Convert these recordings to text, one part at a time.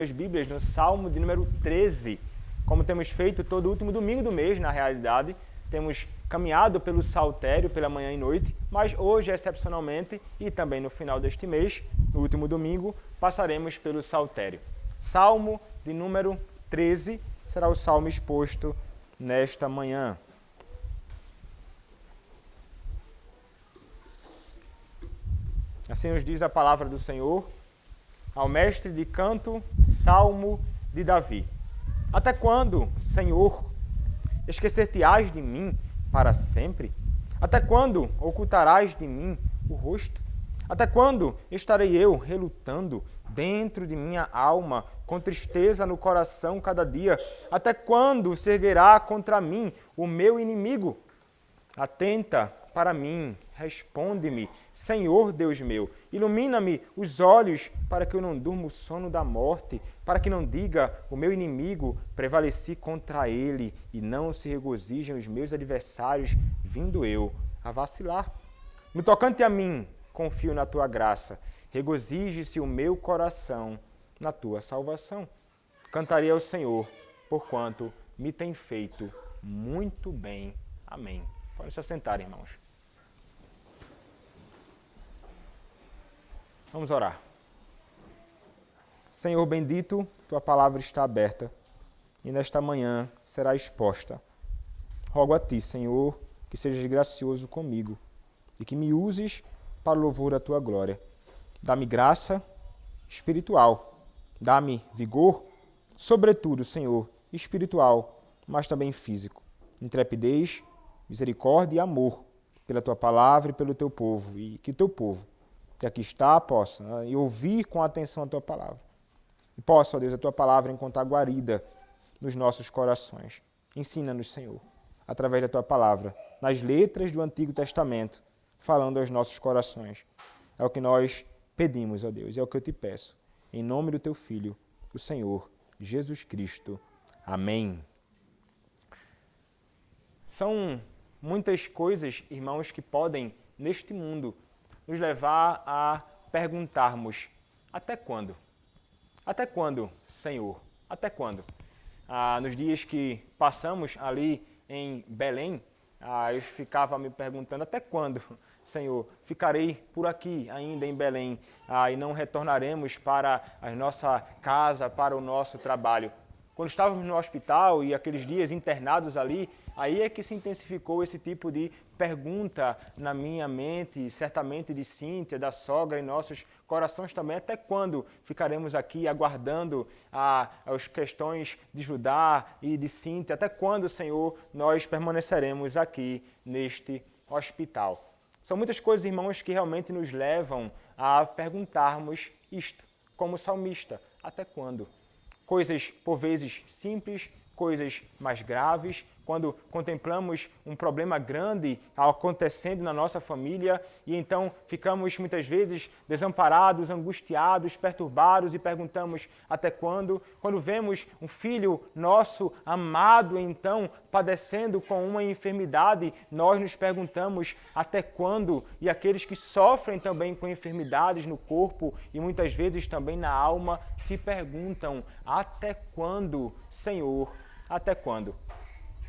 as Bíblias no Salmo de número 13. Como temos feito todo último domingo do mês, na realidade, temos caminhado pelo saltério pela manhã e noite, mas hoje, excepcionalmente, e também no final deste mês, no último domingo, passaremos pelo saltério. Salmo de número 13 será o salmo exposto nesta manhã. Assim nos diz a palavra do Senhor, ao mestre de canto, Salmo de Davi. Até quando, Senhor, esquecer-te-ás de mim para sempre? Até quando ocultarás de mim o rosto? Até quando estarei eu relutando dentro de minha alma, com tristeza no coração cada dia? Até quando se erguerá contra mim o meu inimigo? Atenta para mim, responde-me, Senhor Deus meu, ilumina-me os olhos para que eu não durma o sono da morte, para que não diga o meu inimigo, prevaleci contra ele, e não se regozijem os meus adversários, vindo eu a vacilar. No tocante a mim, confio na tua graça, regozije-se o meu coração na tua salvação. Cantarei ao Senhor, porquanto me tem feito muito bem. Amém. Podem se assentar, irmãos. Vamos orar. Senhor bendito, tua palavra está aberta e nesta manhã será exposta. Rogo a ti, Senhor, que sejas gracioso comigo e que me uses para o louvor da tua glória. Dá-me graça espiritual, dá-me vigor, sobretudo, Senhor, espiritual, mas também físico. Intrepidez, misericórdia e amor pela tua palavra e pelo teu povo, e que o teu povo, que aqui está, possa e ouvir com atenção a tua palavra. E possa, ó Deus, a tua palavra encontrar guarida nos nossos corações. Ensina-nos, Senhor, através da tua palavra, nas letras do Antigo Testamento, falando aos nossos corações. É o que nós pedimos, ó Deus, é o que eu te peço. Em nome do teu Filho, o Senhor Jesus Cristo. Amém. São muitas coisas, irmãos, que podem, neste mundo, nos levar a perguntarmos: até quando? Até quando, Senhor? Até quando? Nos dias que passamos ali em Belém, eu ficava me perguntando: até quando, Senhor, ficarei por aqui ainda em Belém e não retornaremos para a nossa casa, para o nosso trabalho? Quando estávamos no hospital e aqueles dias internados ali, aí é que se intensificou esse tipo de pergunta na minha mente, certamente de Cíntia, da sogra, em nossos corações também. Até quando ficaremos aqui aguardando as questões de Judá e de Cíntia? Até quando, Senhor, nós permaneceremos aqui neste hospital? São muitas coisas, irmãos, que realmente nos levam a perguntarmos isto, como salmista: até quando? Coisas, por vezes, simples, coisas mais graves, quando contemplamos um problema grande acontecendo na nossa família e então ficamos muitas vezes desamparados, angustiados, perturbados e perguntamos: até quando? Quando vemos um filho nosso amado então padecendo com uma enfermidade, nós nos perguntamos: até quando? E aqueles que sofrem também com enfermidades no corpo e muitas vezes também na alma se perguntam: até quando, Senhor? Até quando?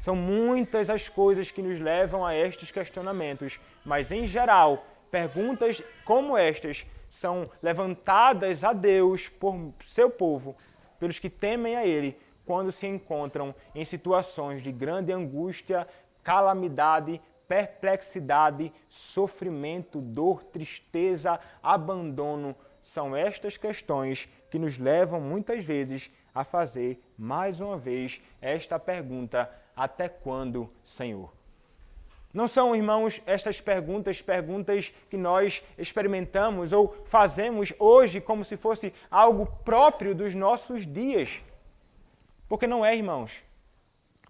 São muitas as coisas que nos levam a estes questionamentos, mas em geral, perguntas como estas são levantadas a Deus por seu povo, pelos que temem a Ele, quando se encontram em situações de grande angústia, calamidade, perplexidade, sofrimento, dor, tristeza, abandono. São estas questões que nos levam muitas vezes a fazer, mais uma vez, esta pergunta: até quando, Senhor? Não são, irmãos, estas perguntas que nós experimentamos ou fazemos hoje como se fosse algo próprio dos nossos dias. Porque não é, irmãos.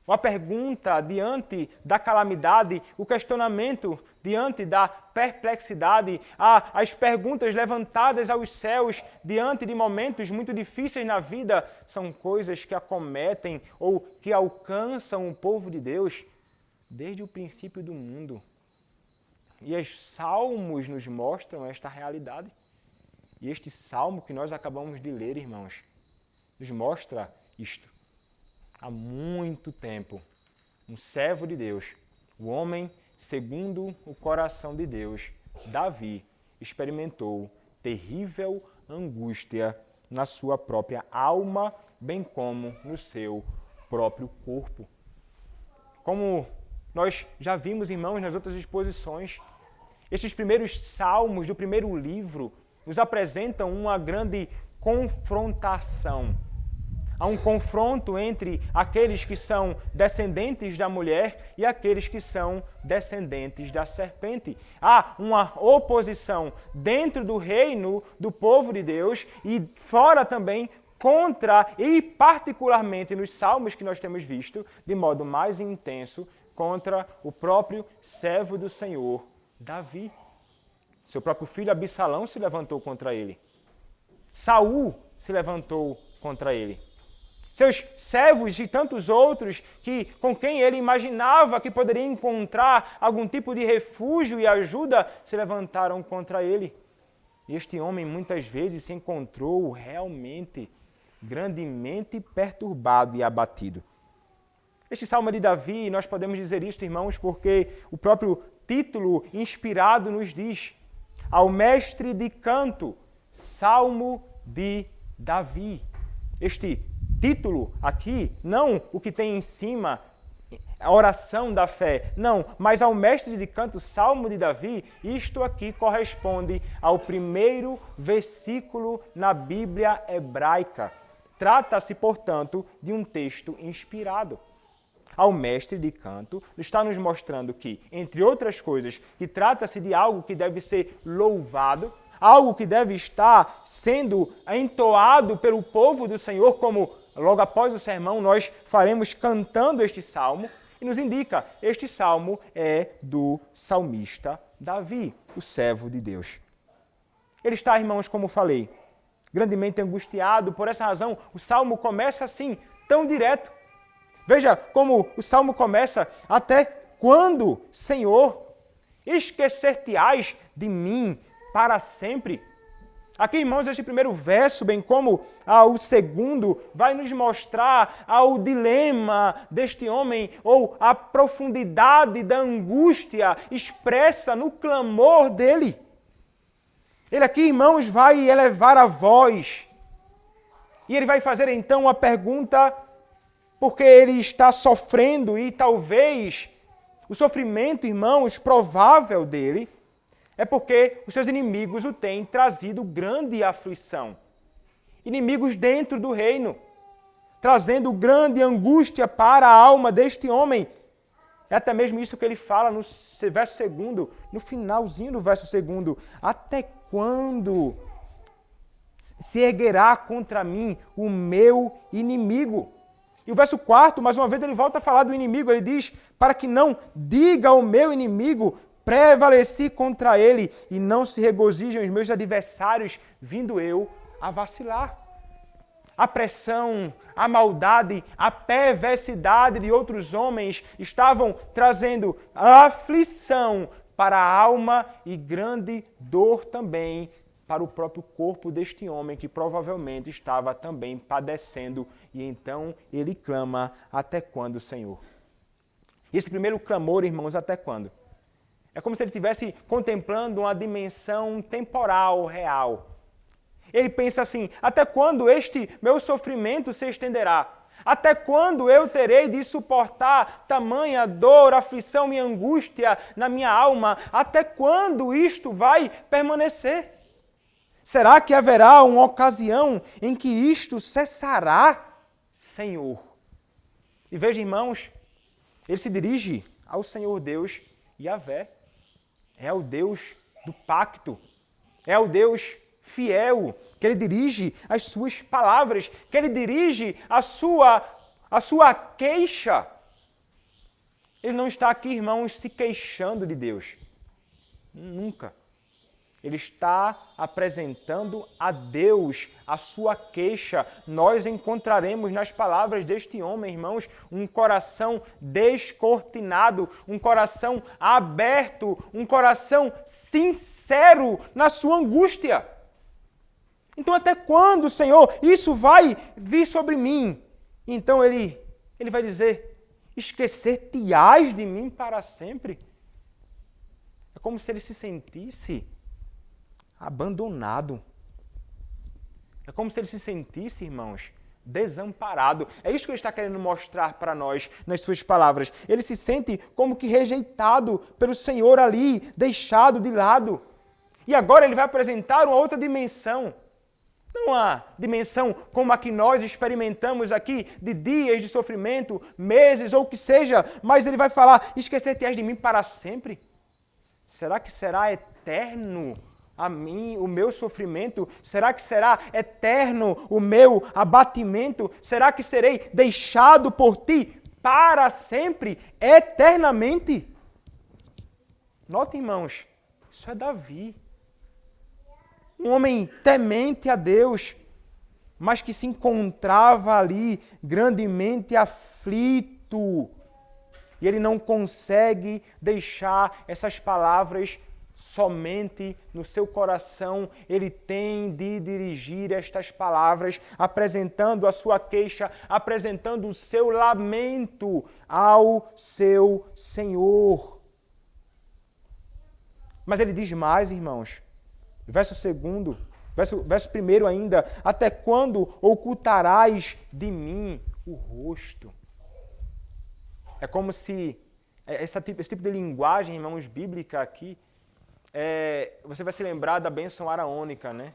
A pergunta diante da calamidade, o questionamento diante da perplexidade, as perguntas levantadas aos céus diante de momentos muito difíceis na vida, são coisas que acometem ou que alcançam o povo de Deus desde o princípio do mundo. E os salmos nos mostram esta realidade. E este salmo que nós acabamos de ler, irmãos, nos mostra isto. Há muito tempo, um servo de Deus, o homem segundo o coração de Deus, Davi, experimentou terrível angústia na sua própria alma, bem como no seu próprio corpo. Como nós já vimos, irmãos, nas outras exposições, estes primeiros salmos do primeiro livro nos apresentam uma grande confrontação. Há um confronto entre aqueles que são descendentes da mulher e aqueles que são descendentes da serpente. Há uma oposição dentro do reino do povo de Deus e fora também contra, e particularmente nos salmos que nós temos visto, de modo mais intenso, contra o próprio servo do Senhor, Davi. Seu próprio filho Absalão se levantou contra ele. Saul se levantou contra ele. Seus servos e tantos outros com quem ele imaginava que poderia encontrar algum tipo de refúgio e ajuda, se levantaram contra ele. E este homem muitas vezes se encontrou realmente grandemente perturbado e abatido. Este salmo de Davi, nós podemos dizer isto, irmãos, porque o próprio título inspirado nos diz: ao mestre de canto, Salmo de Davi. Este título aqui, não o que tem em cima, a oração da fé, não, mas ao mestre de canto, Salmo de Davi, isto aqui corresponde ao primeiro versículo na Bíblia hebraica. Trata-se, portanto, de um texto inspirado. Ao mestre de canto está nos mostrando que, entre outras coisas, que trata-se de algo que deve ser louvado, algo que deve estar sendo entoado pelo povo do Senhor, como logo após o sermão nós faremos cantando este salmo, e nos indica, este salmo é do salmista Davi, o servo de Deus. Ele está, irmãos, como falei, grandemente angustiado, por essa razão o salmo começa assim, tão direto. Veja como o salmo começa: até quando, Senhor, esquecer-te-ás de mim para sempre? Aqui, irmãos, este primeiro verso, bem como o segundo, vai nos mostrar o dilema deste homem, ou a profundidade da angústia expressa no clamor dele. Ele aqui, irmãos, vai elevar a voz, e ele vai fazer então a pergunta, porque ele está sofrendo, e talvez o sofrimento, irmãos, provável dele, é porque os seus inimigos o têm trazido grande aflição. Inimigos dentro do reino, trazendo grande angústia para a alma deste homem. É até mesmo isso que ele fala no verso segundo, no finalzinho do verso segundo. Até quando se erguerá contra mim o meu inimigo? E o verso 4, mais uma vez, ele volta a falar do inimigo. Ele diz: para que não diga ao meu inimigo, prevaleci contra ele, e não se regozijem os meus adversários, vindo eu a vacilar. A pressão, a maldade, a perversidade de outros homens estavam trazendo aflição para a alma e grande dor também para o próprio corpo deste homem, que provavelmente estava também padecendo. E então ele clama: até quando, Senhor? E esse primeiro clamor, irmãos, até quando? É como se ele estivesse contemplando uma dimensão temporal, real. Ele pensa assim: até quando este meu sofrimento se estenderá? Até quando eu terei de suportar tamanha dor, aflição e angústia na minha alma? Até quando isto vai permanecer? Será que haverá uma ocasião em que isto cessará, Senhor? E veja, irmãos, ele se dirige ao Senhor Deus Yahvé. É o Deus do pacto, é o Deus fiel, que ele dirige as suas palavras, que ele dirige a sua queixa. Ele não está aqui, irmãos, se queixando de Deus. Nunca. Ele está apresentando a Deus a sua queixa. Nós encontraremos nas palavras deste homem, irmãos, um coração descortinado, um coração aberto, um coração sincero na sua angústia. Então até quando, Senhor, isso vai vir sobre mim? Então ele vai dizer, esquecer-te-ás de mim para sempre. É como se ele se sentisse abandonado. É como se ele se sentisse, irmãos, desamparado. É isso que ele está querendo mostrar para nós nas suas palavras. Ele se sente como que rejeitado pelo Senhor ali, deixado de lado. E agora ele vai apresentar uma outra dimensão. Não a dimensão como a que nós experimentamos aqui, de dias de sofrimento, meses ou o que seja, mas ele vai falar, esquecer-te-ás de mim para sempre? Será que será eterno a mim, o meu sofrimento? Será que será eterno o meu abatimento? Será que serei deixado por ti para sempre, eternamente? Notem, irmãos, isso é Davi. Um homem temente a Deus, mas que se encontrava ali grandemente aflito. E ele não consegue deixar essas palavras somente no seu coração. Ele tem de dirigir estas palavras, apresentando a sua queixa, apresentando o seu lamento ao seu Senhor. Mas ele diz mais, irmãos. Verso 2, verso 1 ainda, até quando ocultarás de mim o rosto? É como se esse tipo de linguagem, irmãos, bíblica aqui, você vai se lembrar da bênção araônica, né?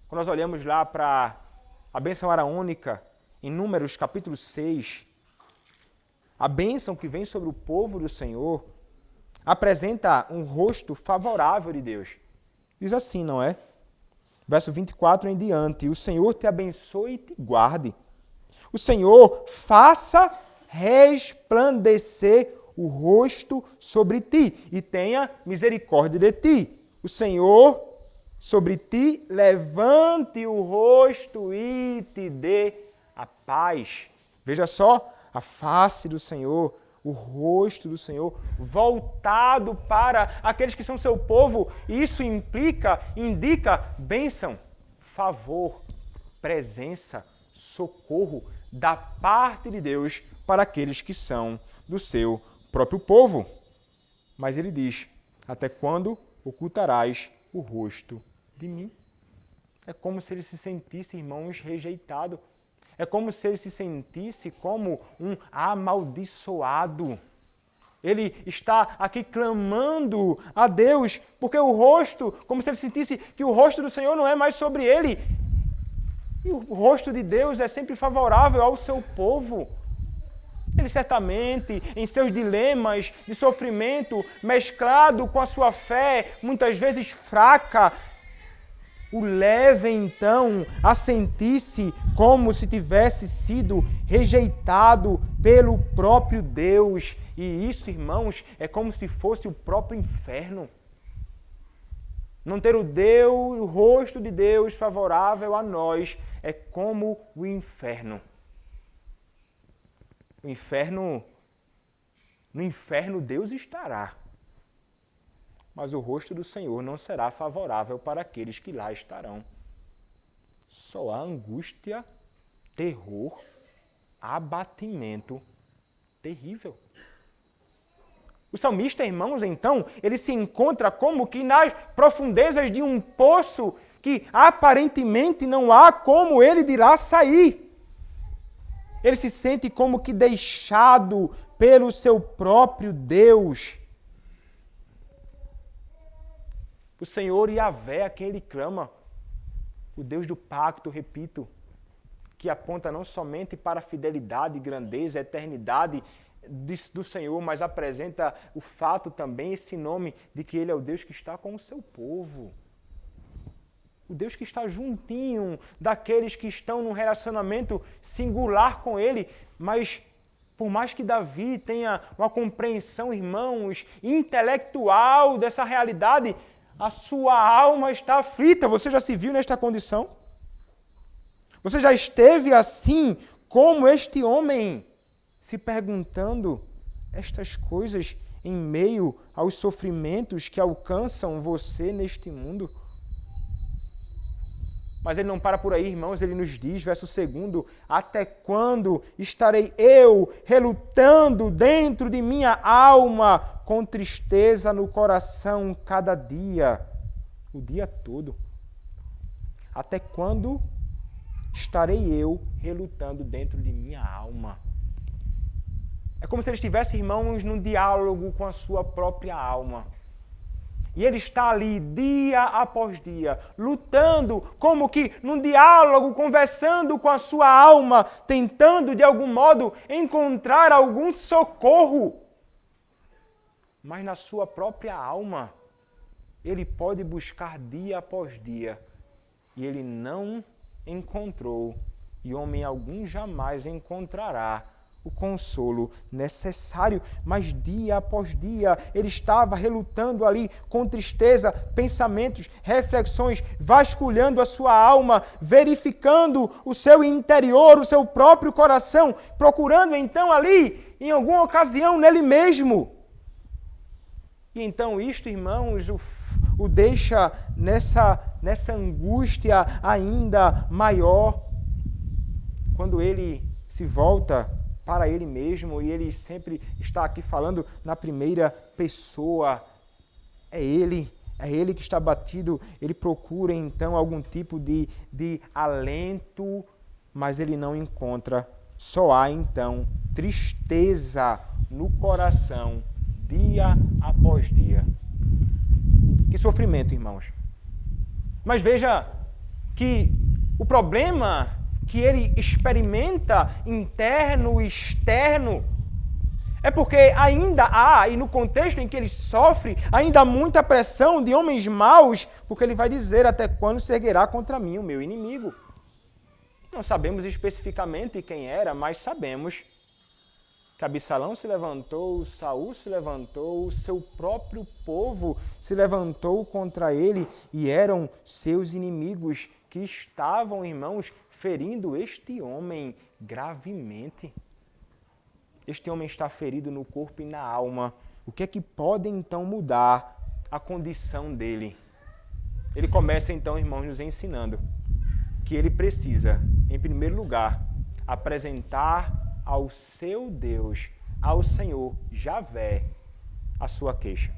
Quando nós olhamos lá para a bênção araônica, em Números capítulo 6, a bênção que vem sobre o povo do Senhor apresenta um rosto favorável de Deus. Diz assim, não é? Verso 24 em diante. O Senhor te abençoe e te guarde. O Senhor faça resplandecer o rosto sobre ti e tenha misericórdia de ti. O Senhor sobre ti levante o rosto e te dê a paz. Veja só, a face do Senhor, o rosto do Senhor voltado para aqueles que são seu povo. Isso indica bênção, favor, presença, socorro da parte de Deus para aqueles que são do seu próprio povo. Mas ele diz, até quando ocultarás o rosto de mim? É como se ele se sentisse, irmãos, rejeitado. É como se ele se sentisse como um amaldiçoado. Ele está aqui clamando a Deus, porque o rosto, como se ele sentisse que o rosto do Senhor não é mais sobre ele. E o rosto de Deus é sempre favorável ao seu povo. Ele certamente, em seus dilemas de sofrimento, mesclado com a sua fé, muitas vezes fraca, o leva então a sentir-se como se tivesse sido rejeitado pelo próprio Deus. E isso, irmãos, é como se fosse o próprio inferno. Não ter o rosto de Deus favorável a nós é como o inferno. No inferno Deus estará. Mas o rosto do Senhor não será favorável para aqueles que lá estarão. Só há angústia, terror, abatimento terrível. O salmista, irmãos, então, ele se encontra como que nas profundezas de um poço que aparentemente não há como ele de lá sair. Ele se sente como que deixado pelo seu próprio Deus. O Senhor Yahvé, a quem ele clama, o Deus do pacto, repito, que aponta não somente para a fidelidade, grandeza, eternidade do Senhor, mas apresenta o fato também, esse nome de que ele é o Deus que está com o seu povo. O Deus que está juntinho daqueles que estão num relacionamento singular com ele, mas por mais que Davi tenha uma compreensão, irmãos, intelectual dessa realidade, a sua alma está aflita. Você já se viu nesta condição? Você já esteve assim como este homem, se perguntando estas coisas em meio aos sofrimentos que alcançam você neste mundo? Mas ele não para por aí, irmãos, ele nos diz, verso 2, até quando estarei eu relutando dentro de minha alma, com tristeza no coração cada dia, o dia todo? Até quando estarei eu relutando dentro de minha alma? É como se ele estivesse, irmãos, num diálogo com a sua própria alma. E ele está ali dia após dia, lutando, como que num diálogo, conversando com a sua alma, tentando de algum modo encontrar algum socorro. Mas na sua própria alma, ele pode buscar dia após dia. E ele não encontrou, e homem algum jamais encontrará o consolo necessário, mas dia após dia ele estava relutando ali com tristeza, pensamentos, reflexões, vasculhando a sua alma, verificando o seu interior, o seu próprio coração, procurando então ali, em alguma ocasião, nele mesmo. E então isto, irmãos, o deixa nessa angústia ainda maior, quando ele se volta para ele mesmo, e ele sempre está aqui falando na primeira pessoa. É ele que está abatido, ele procura então algum tipo de alento, mas ele não encontra. Só há então tristeza no coração, dia após dia. Que sofrimento, irmãos. Mas veja que o problema que ele experimenta, interno e externo, é porque ainda há, e no contexto em que ele sofre, ainda há muita pressão de homens maus, porque ele vai dizer, até quando se erguerá contra mim o meu inimigo? Não sabemos especificamente quem era, mas sabemos que Absalão se levantou, Saul se levantou, o seu próprio povo se levantou contra ele, e eram seus inimigos que estavam, irmãos, ferindo este homem gravemente. Este homem está ferido no corpo e na alma. O que é que pode então mudar a condição dele? Ele começa então, irmãos, nos ensinando que ele precisa, em primeiro lugar, apresentar ao seu Deus, ao Senhor Javé, a sua queixa.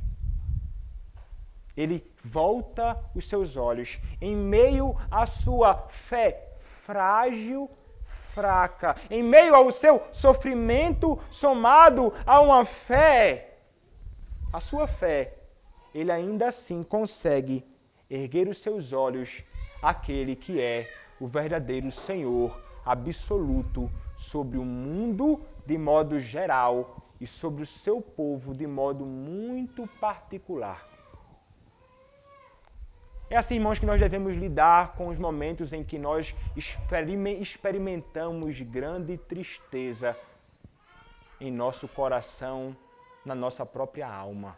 Ele volta os seus olhos em meio à sua fé frágil, fraca, em meio ao seu sofrimento somado a uma fé, a sua fé, ele ainda assim consegue erguer os seus olhos àquele que é o verdadeiro Senhor absoluto sobre o mundo de modo geral e sobre o seu povo de modo muito particular. É assim, irmãos, que nós devemos lidar com os momentos em que nós experimentamos grande tristeza em nosso coração, na nossa própria alma.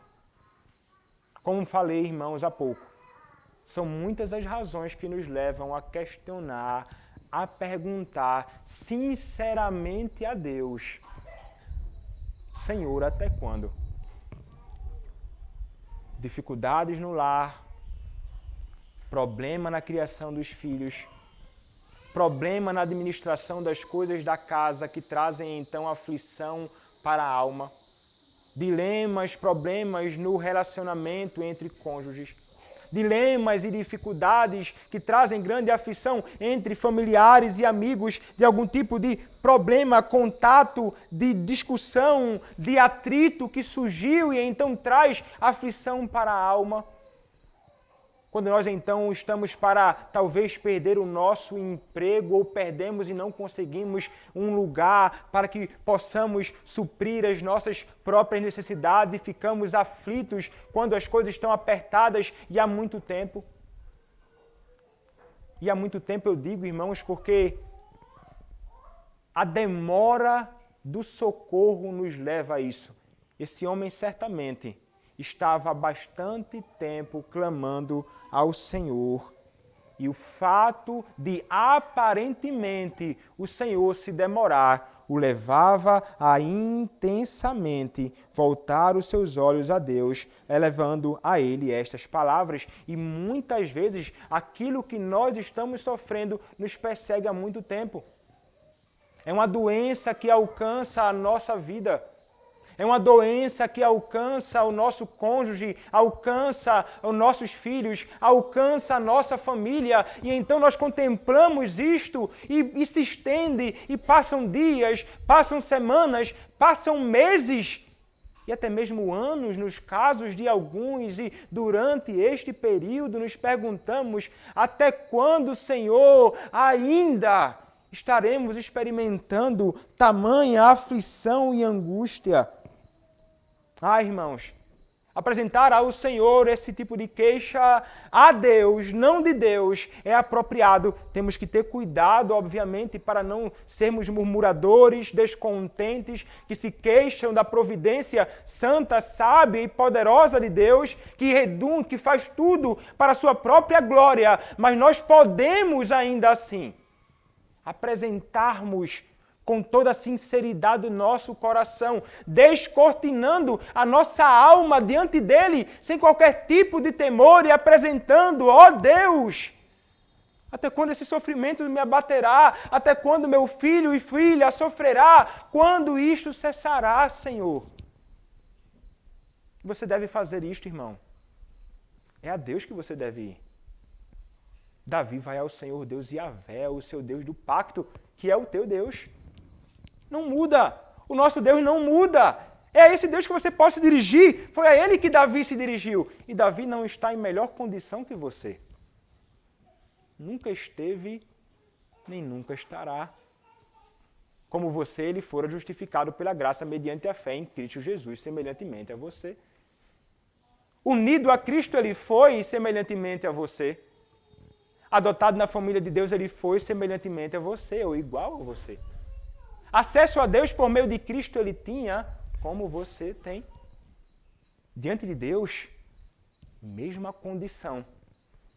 Como falei, irmãos, há pouco, são muitas as razões que nos levam a questionar, a perguntar sinceramente a Deus: Senhor, até quando? Dificuldades no lar, problema na criação dos filhos, problema na administração das coisas da casa que trazem então aflição para a alma, dilemas, problemas no relacionamento entre cônjuges, dilemas e dificuldades que trazem grande aflição entre familiares e amigos, de algum tipo de problema, contato, de discussão, de atrito que surgiu e então traz aflição para a alma. Quando nós então estamos para talvez perder o nosso emprego ou perdemos e não conseguimos um lugar para que possamos suprir as nossas próprias necessidades e ficamos aflitos quando as coisas estão apertadas e há muito tempo. E há muito tempo eu digo, irmãos, porque a demora do socorro nos leva a isso. Esse homem certamente estava há bastante tempo clamando ao Senhor E o fato de aparentemente o Senhor se demorar o levava a intensamente voltar os seus olhos a Deus, elevando a Ele estas palavras. E muitas vezes aquilo que nós estamos sofrendo nos persegue há muito tempo. É uma doença que alcança a nossa vida. É uma doença que alcança o nosso cônjuge, alcança os nossos filhos, alcança a nossa família. E então nós contemplamos isto e se estende, e passam dias, passam semanas, passam meses e até mesmo anos nos casos de alguns. E durante este período nos perguntamos: até quando, Senhor, ainda estaremos experimentando tamanha aflição e angústia? Irmãos, apresentar ao Senhor esse tipo de queixa a Deus, não de Deus, é apropriado. Temos que ter cuidado, obviamente, para não sermos murmuradores, descontentes, que se queixam da providência santa, sábia e poderosa de Deus, que faz tudo para a sua própria glória. Mas nós podemos ainda assim apresentarmos com toda a sinceridade do nosso coração, descortinando a nossa alma diante dele, sem qualquer tipo de temor, e apresentando: ó Deus, até quando esse sofrimento me abaterá? Até quando meu filho e filha sofrerá? Quando isto cessará, Senhor? Você deve fazer isto, irmão. É a Deus que você deve ir. Davi vai ao Senhor Deus Yahvé, o seu Deus do pacto, que é o teu Deus. Não muda. O nosso Deus não muda. É a esse Deus que você pode se dirigir. Foi a Ele que Davi se dirigiu. E Davi não está em melhor condição que você. Nunca esteve, nem nunca estará. Como você, ele fora justificado pela graça mediante a fé em Cristo Jesus, semelhantemente a você. Unido a Cristo, ele foi semelhantemente a você. Adotado na família de Deus, ele foi semelhantemente a você, ou igual a você. Acesso a Deus por meio de Cristo ele tinha, como você tem. Diante de Deus, mesma condição,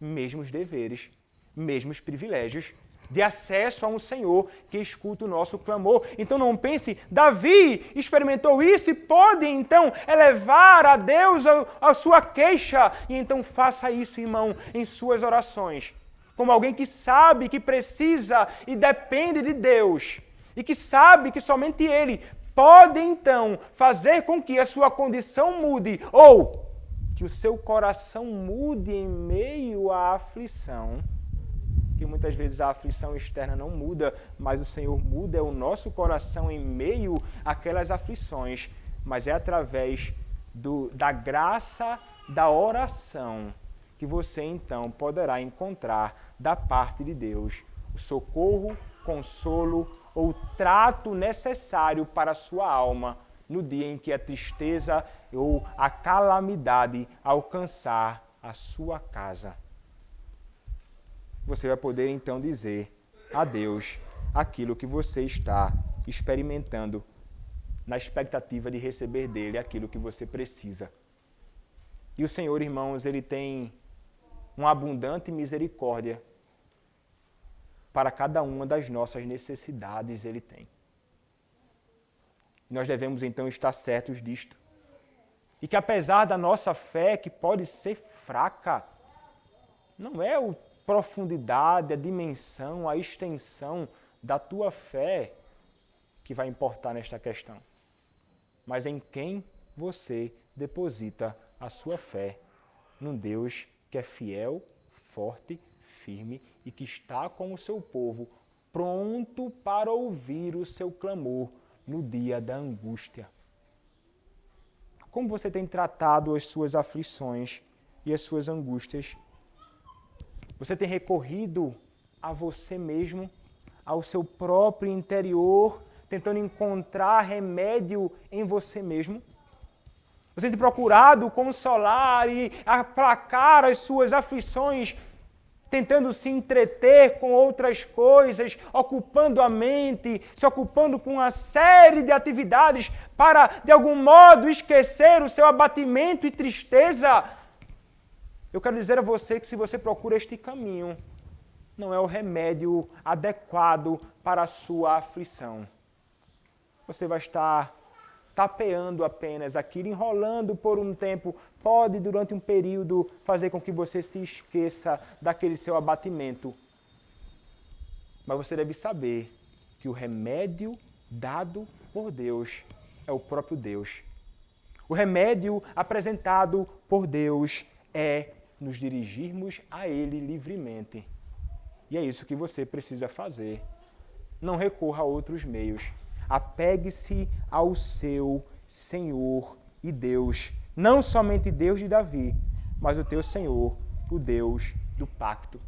mesmos deveres, mesmos privilégios de acesso a um Senhor que escuta o nosso clamor. Então não pense: Davi experimentou isso e pode então elevar a Deus a sua queixa. E então faça isso, irmão, em suas orações. Como alguém que sabe que precisa e depende de Deus. E que sabe que somente Ele pode, então, fazer com que a sua condição mude, ou que o seu coração mude em meio à aflição. Que muitas vezes a aflição externa não muda, mas o Senhor muda é o nosso coração em meio àquelas aflições. Mas é através da graça da oração que você, então, poderá encontrar da parte de Deus o socorro, consolo, ou trato necessário para a sua alma no dia em que a tristeza ou a calamidade alcançar a sua casa. Você vai poder então dizer a Deus aquilo que você está experimentando, na expectativa de receber dele aquilo que você precisa. E o Senhor, irmãos, ele tem uma abundante misericórdia para cada uma das nossas necessidades ele tem. Nós devemos então estar certos disto. E que apesar da nossa fé, que pode ser fraca, não é a profundidade, a dimensão, a extensão da tua fé que vai importar nesta questão, mas em quem você deposita a sua fé, num Deus que é fiel, forte, firme e que está com o seu povo, pronto para ouvir o seu clamor no dia da angústia. Como você tem tratado as suas aflições e as suas angústias? Você tem recorrido a você mesmo, ao seu próprio interior, tentando encontrar remédio em você mesmo? Você tem procurado consolar e aplacar as suas aflições, tentando se entreter com outras coisas, ocupando a mente, se ocupando com uma série de atividades para, de algum modo, esquecer o seu abatimento e tristeza? Eu quero dizer a você que se você procura este caminho, não é o remédio adequado para a sua aflição. Você vai estar tapeando apenas aquilo, enrolando por um tempo, pode durante um período fazer com que você se esqueça daquele seu abatimento. Mas você deve saber que o remédio dado por Deus é o próprio Deus. O remédio apresentado por Deus é nos dirigirmos a Ele livremente. E é isso que você precisa fazer. Não recorra a outros meios. Apegue-se ao seu Senhor e Deus. Não somente Deus de Davi, mas o teu Senhor, o Deus do pacto.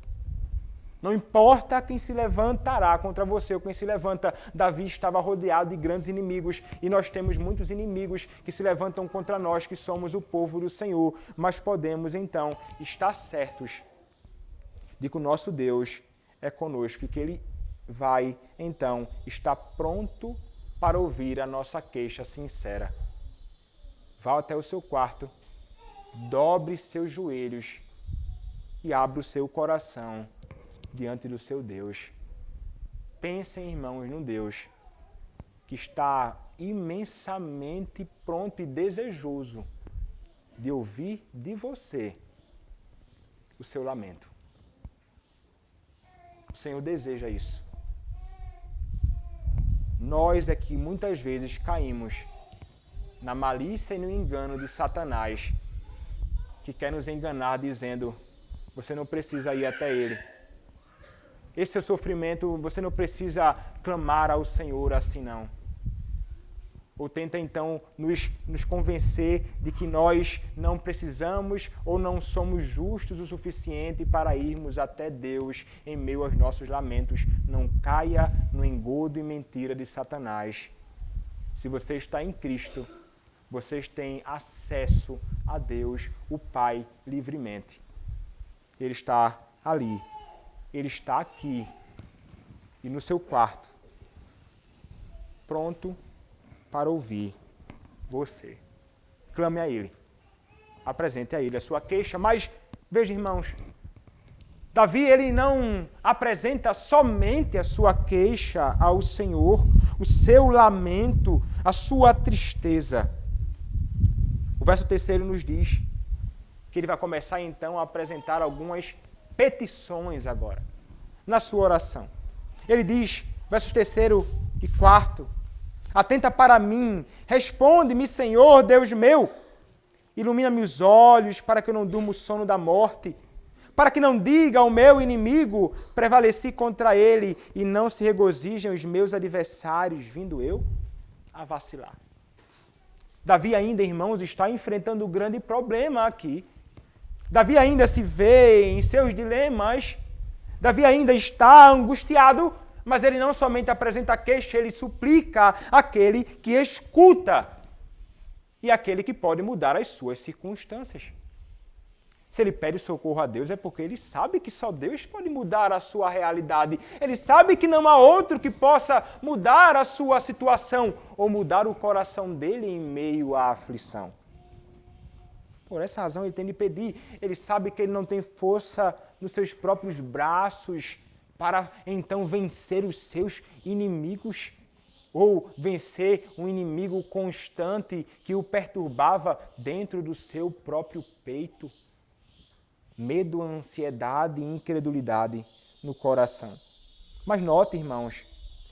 Não importa quem se levantará contra você ou quem se levanta. Davi estava rodeado de grandes inimigos e nós temos muitos inimigos que se levantam contra nós, que somos o povo do Senhor. Mas podemos então estar certos de que o nosso Deus é conosco e que Ele vai então estar pronto para ouvir a nossa queixa sincera. Vá até o seu quarto, dobre seus joelhos e abra o seu coração diante do seu Deus. Pensem, irmãos, num Deus que está imensamente pronto e desejoso de ouvir de você o seu lamento. O Senhor deseja isso. Nós é que muitas vezes caímos na malícia e no engano de Satanás, que quer nos enganar dizendo: você não precisa ir até Ele. Esse é o sofrimento, você não precisa clamar ao Senhor assim não. Ou tenta então nos convencer de que nós não precisamos ou não somos justos o suficiente para irmos até Deus em meio aos nossos lamentos. Não caia no engodo e mentira de Satanás. Se você está em Cristo, vocês têm acesso a Deus, o Pai, livremente. Ele está ali. Ele está aqui e no seu quarto, pronto para ouvir você. Clame a Ele. Apresente a Ele a sua queixa. Mas, veja, irmãos, Davi, ele não apresenta somente a sua queixa ao Senhor, o seu lamento, a sua tristeza. O verso 3 nos diz que ele vai começar então a apresentar algumas petições agora, na sua oração. Ele diz, versos 3 e 4, atenta para mim, responde-me, Senhor, Deus meu, ilumina-me os olhos para que eu não durma o sono da morte, para que não diga ao meu inimigo, prevaleci contra ele, e não se regozijem os meus adversários, vindo eu a vacilar. Davi ainda, irmãos, está enfrentando um grande problema aqui. Davi ainda se vê em seus dilemas, Davi ainda está angustiado, mas ele não somente apresenta queixa, ele suplica aquele que escuta e aquele que pode mudar as suas circunstâncias. Se ele pede socorro a Deus é porque ele sabe que só Deus pode mudar a sua realidade. Ele sabe que não há outro que possa mudar a sua situação ou mudar o coração dele em meio à aflição. Por essa razão ele tem de pedir. Ele sabe que ele não tem força nos seus próprios braços para então vencer os seus inimigos ou vencer um inimigo constante que o perturbava dentro do seu próprio peito. Medo, ansiedade e incredulidade no coração. Mas note, irmãos,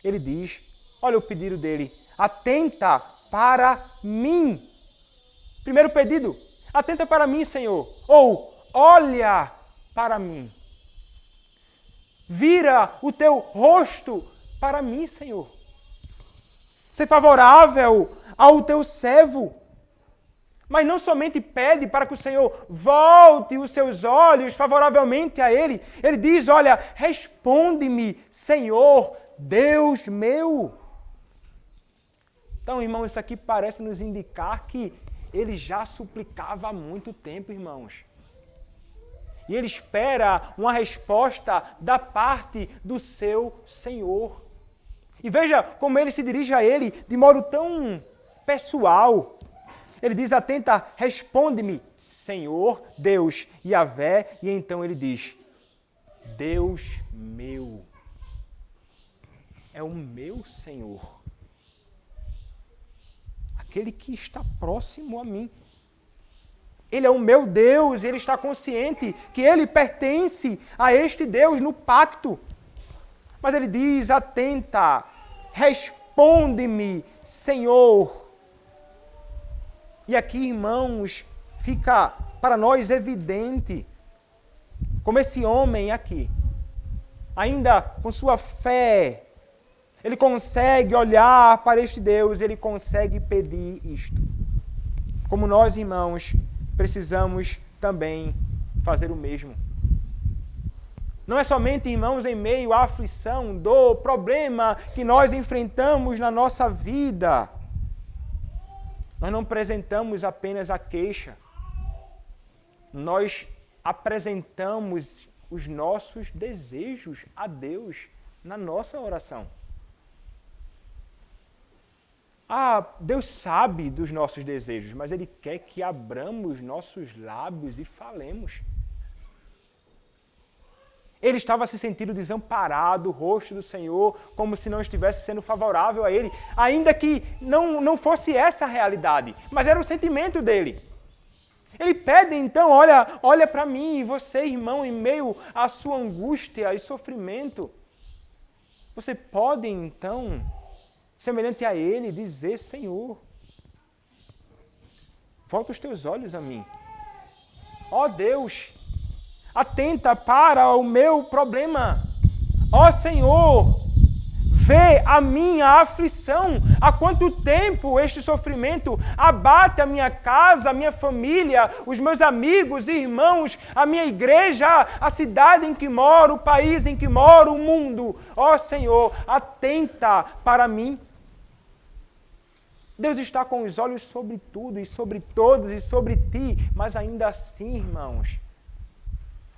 ele diz, olha o pedido dele, atenta para mim. Primeiro pedido, atenta para mim, Senhor. Ou, olha para mim. Vira o teu rosto para mim, Senhor. Ser favorável ao teu servo. Mas não somente pede para que o Senhor volte os seus olhos favoravelmente a Ele. Ele diz, olha, responde-me, Senhor, Deus meu. Então, irmãos, isso aqui parece nos indicar que ele já suplicava há muito tempo, irmãos. E ele espera uma resposta da parte do seu Senhor. E veja como ele se dirige a ele de modo tão pessoal. Ele diz, atenta, responde-me, Senhor, Deus, Yahvé. E então ele diz, Deus meu. É o meu Senhor. Aquele que está próximo a mim. Ele é o meu Deus, ele está consciente que ele pertence a este Deus no pacto. Mas ele diz, atenta, responde-me, Senhor. E aqui, irmãos, fica para nós evidente como esse homem aqui, ainda com sua fé, ele consegue olhar para este Deus, ele consegue pedir isto. Como nós, irmãos, precisamos também fazer o mesmo. Não é somente, irmãos, em meio à aflição, dor, problema que nós enfrentamos na nossa vida. Nós não apresentamos apenas a queixa. Nós apresentamos os nossos desejos a Deus na nossa oração. Deus sabe dos nossos desejos, mas Ele quer que abramos nossos lábios e falemos. Ele estava se sentindo desamparado, o rosto do Senhor, como se não estivesse sendo favorável a Ele, ainda que não fosse essa a realidade, mas era o sentimento dele. Ele pede então, olha para mim, e você, irmão, em meio à sua angústia e sofrimento, você pode então, semelhante a Ele, dizer, Senhor, volta os teus olhos a mim. Ó Deus, atenta para o meu problema. Ó Senhor, vê a minha aflição. Há quanto tempo este sofrimento abate a minha casa, a minha família, os meus amigos e irmãos, a minha igreja, a cidade em que moro, o país em que moro, o mundo. Ó Senhor, atenta para mim. Deus está com os olhos sobre tudo e sobre todos e sobre ti, mas ainda assim, irmãos,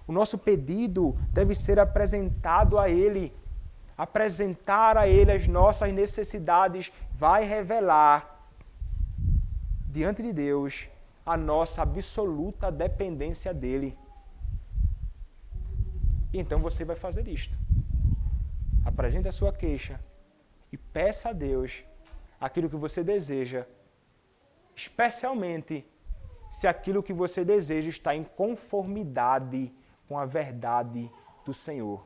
o nosso pedido deve ser apresentado a Ele. Apresentar a Ele as nossas necessidades vai revelar diante de Deus a nossa absoluta dependência dEle. E então você vai fazer isto. Apresente a sua queixa e peça a Deus aquilo que você deseja, especialmente se aquilo que você deseja está em conformidade com a verdade do Senhor.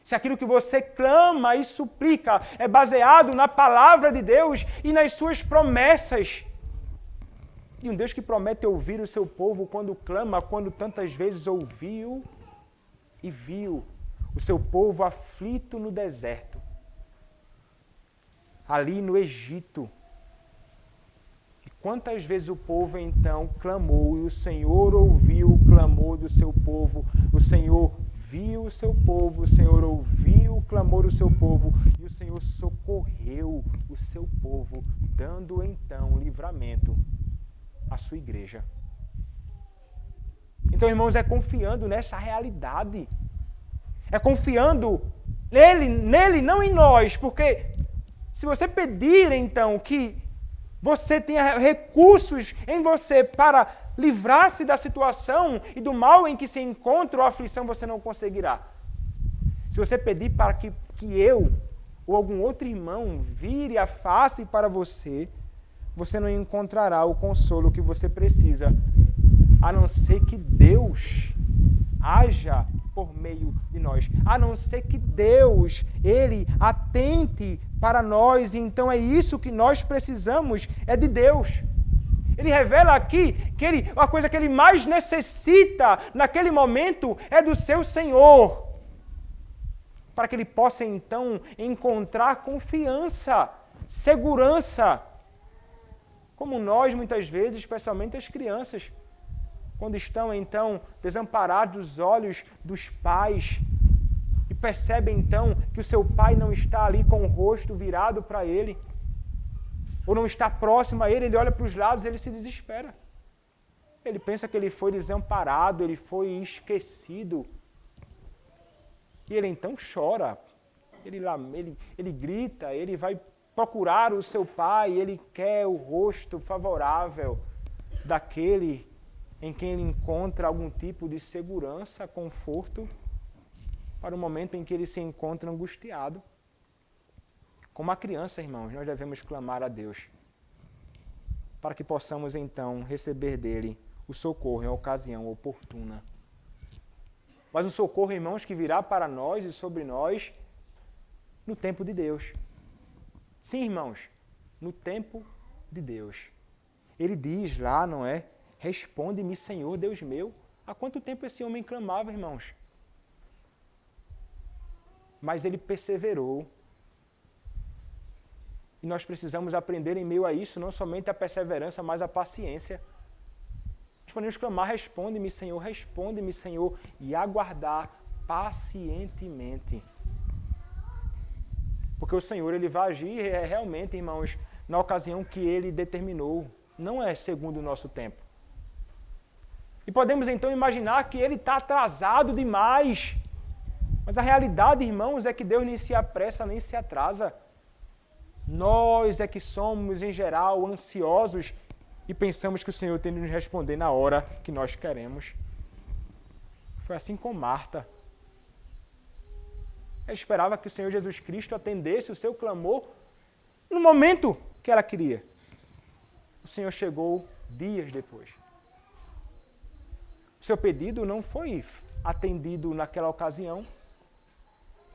Se aquilo que você clama e suplica é baseado na palavra de Deus e nas suas promessas. E um Deus que promete ouvir o seu povo quando clama, quando tantas vezes ouviu e viu o seu povo aflito no deserto, ali no Egito. E quantas vezes o povo então clamou e o Senhor ouviu o clamor do seu povo, o Senhor viu o seu povo, o Senhor ouviu o clamor do seu povo e o Senhor socorreu o seu povo, dando então livramento à sua igreja. Então, irmãos, é confiando nessa realidade, é confiando nele, não em nós, porque se você pedir então que você tenha recursos em você para livrar-se da situação e do mal em que se encontra ou a aflição, você não conseguirá. Se você pedir para que eu ou algum outro irmão vire a face para você, você não encontrará o consolo que você precisa, a não ser que Deus haja por meio de nós, a não ser que Deus, Ele atente para nós, e então é isso que nós precisamos, é de Deus. Ele revela aqui que a coisa que ele mais necessita naquele momento é do seu Senhor, para que ele possa então encontrar confiança, segurança, como nós muitas vezes, especialmente as crianças, quando estão então desamparados dos olhos dos pais e percebem então que o seu pai não está ali com o rosto virado para ele, ou não está próximo a ele, ele olha para os lados e ele se desespera. Ele pensa que ele foi desamparado, ele foi esquecido. E ele então chora, ele grita, ele vai procurar o seu pai, ele quer o rosto favorável daquele em quem ele encontra algum tipo de segurança, conforto. para o momento em que ele se encontra angustiado. Como a criança, irmãos, nós devemos clamar a Deus, para que possamos então receber dele o socorro em ocasião oportuna. Mas o socorro, irmãos, que virá para nós e sobre nós no tempo de Deus. Sim, irmãos, no tempo de Deus. Ele diz lá, não é? Responde-me, Senhor, Deus meu. Há quanto tempo esse homem clamava, irmãos? Mas ele perseverou. E nós precisamos aprender em meio a isso, não somente a perseverança, mas a paciência. Nós podemos clamar, responde-me, Senhor, e aguardar pacientemente. Porque o Senhor, ele vai agir realmente, irmãos, na ocasião que ele determinou. Não é segundo o nosso tempo. E podemos então imaginar que ele está atrasado demais. Mas a realidade, irmãos, é que Deus nem se apressa, nem se atrasa. Nós é que somos, em geral, ansiosos e pensamos que o Senhor tem de nos responder na hora que nós queremos. Foi assim com Marta. Ela esperava que o Senhor Jesus Cristo atendesse o seu clamor no momento que ela queria. O Senhor chegou dias depois. O seu pedido não foi atendido naquela ocasião.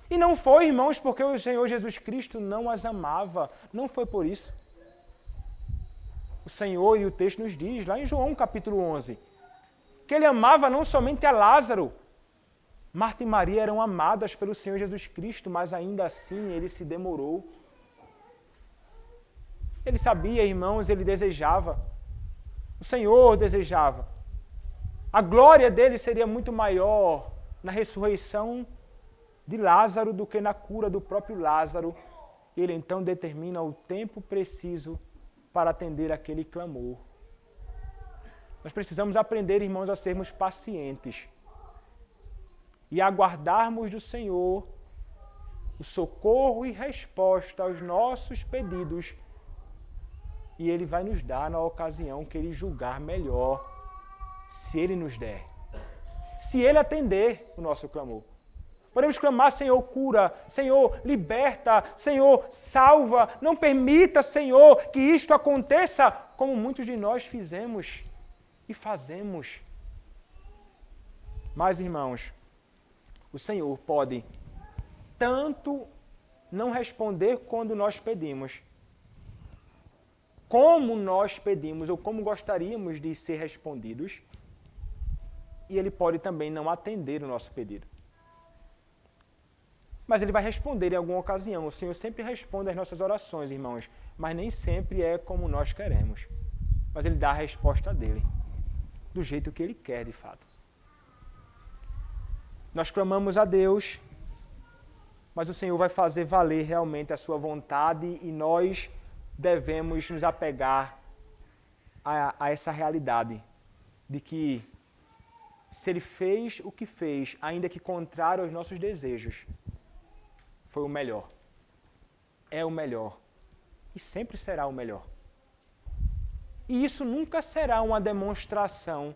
E não foi, irmãos, porque o Senhor Jesus Cristo não as amava. Não foi por isso. O Senhor, e o texto nos diz, lá em João capítulo 11, que ele amava não somente a Lázaro. Marta e Maria eram amadas pelo Senhor Jesus Cristo, mas ainda assim ele se demorou. Ele sabia, irmãos, ele desejava. O Senhor desejava. A glória dele seria muito maior na ressurreição de Lázaro do que na cura do próprio Lázaro. Ele então determina o tempo preciso para atender aquele clamor. Nós precisamos aprender, irmãos, a sermos pacientes e aguardarmos do Senhor o socorro e resposta aos nossos pedidos. E Ele vai nos dar na ocasião que Ele julgar melhor, se Ele nos der. Se Ele atender o nosso clamor. Podemos clamar, Senhor, cura, Senhor, liberta, Senhor, salva. Não permita, Senhor, que isto aconteça, como muitos de nós fizemos e fazemos. Mas, irmãos, o Senhor pode tanto não responder quando nós pedimos, como nós pedimos ou como gostaríamos de ser respondidos, e Ele pode também não atender o nosso pedido. Mas Ele vai responder em alguma ocasião. O Senhor sempre responde às nossas orações, irmãos, mas nem sempre é como nós queremos. Mas Ele dá a resposta dEle, do jeito que Ele quer, de fato. Nós clamamos a Deus, mas o Senhor vai fazer valer realmente a sua vontade e nós devemos nos apegar a essa realidade de que se Ele fez o que fez, ainda que contrário aos nossos desejos, foi o melhor, é o melhor e sempre será o melhor. E isso nunca será uma demonstração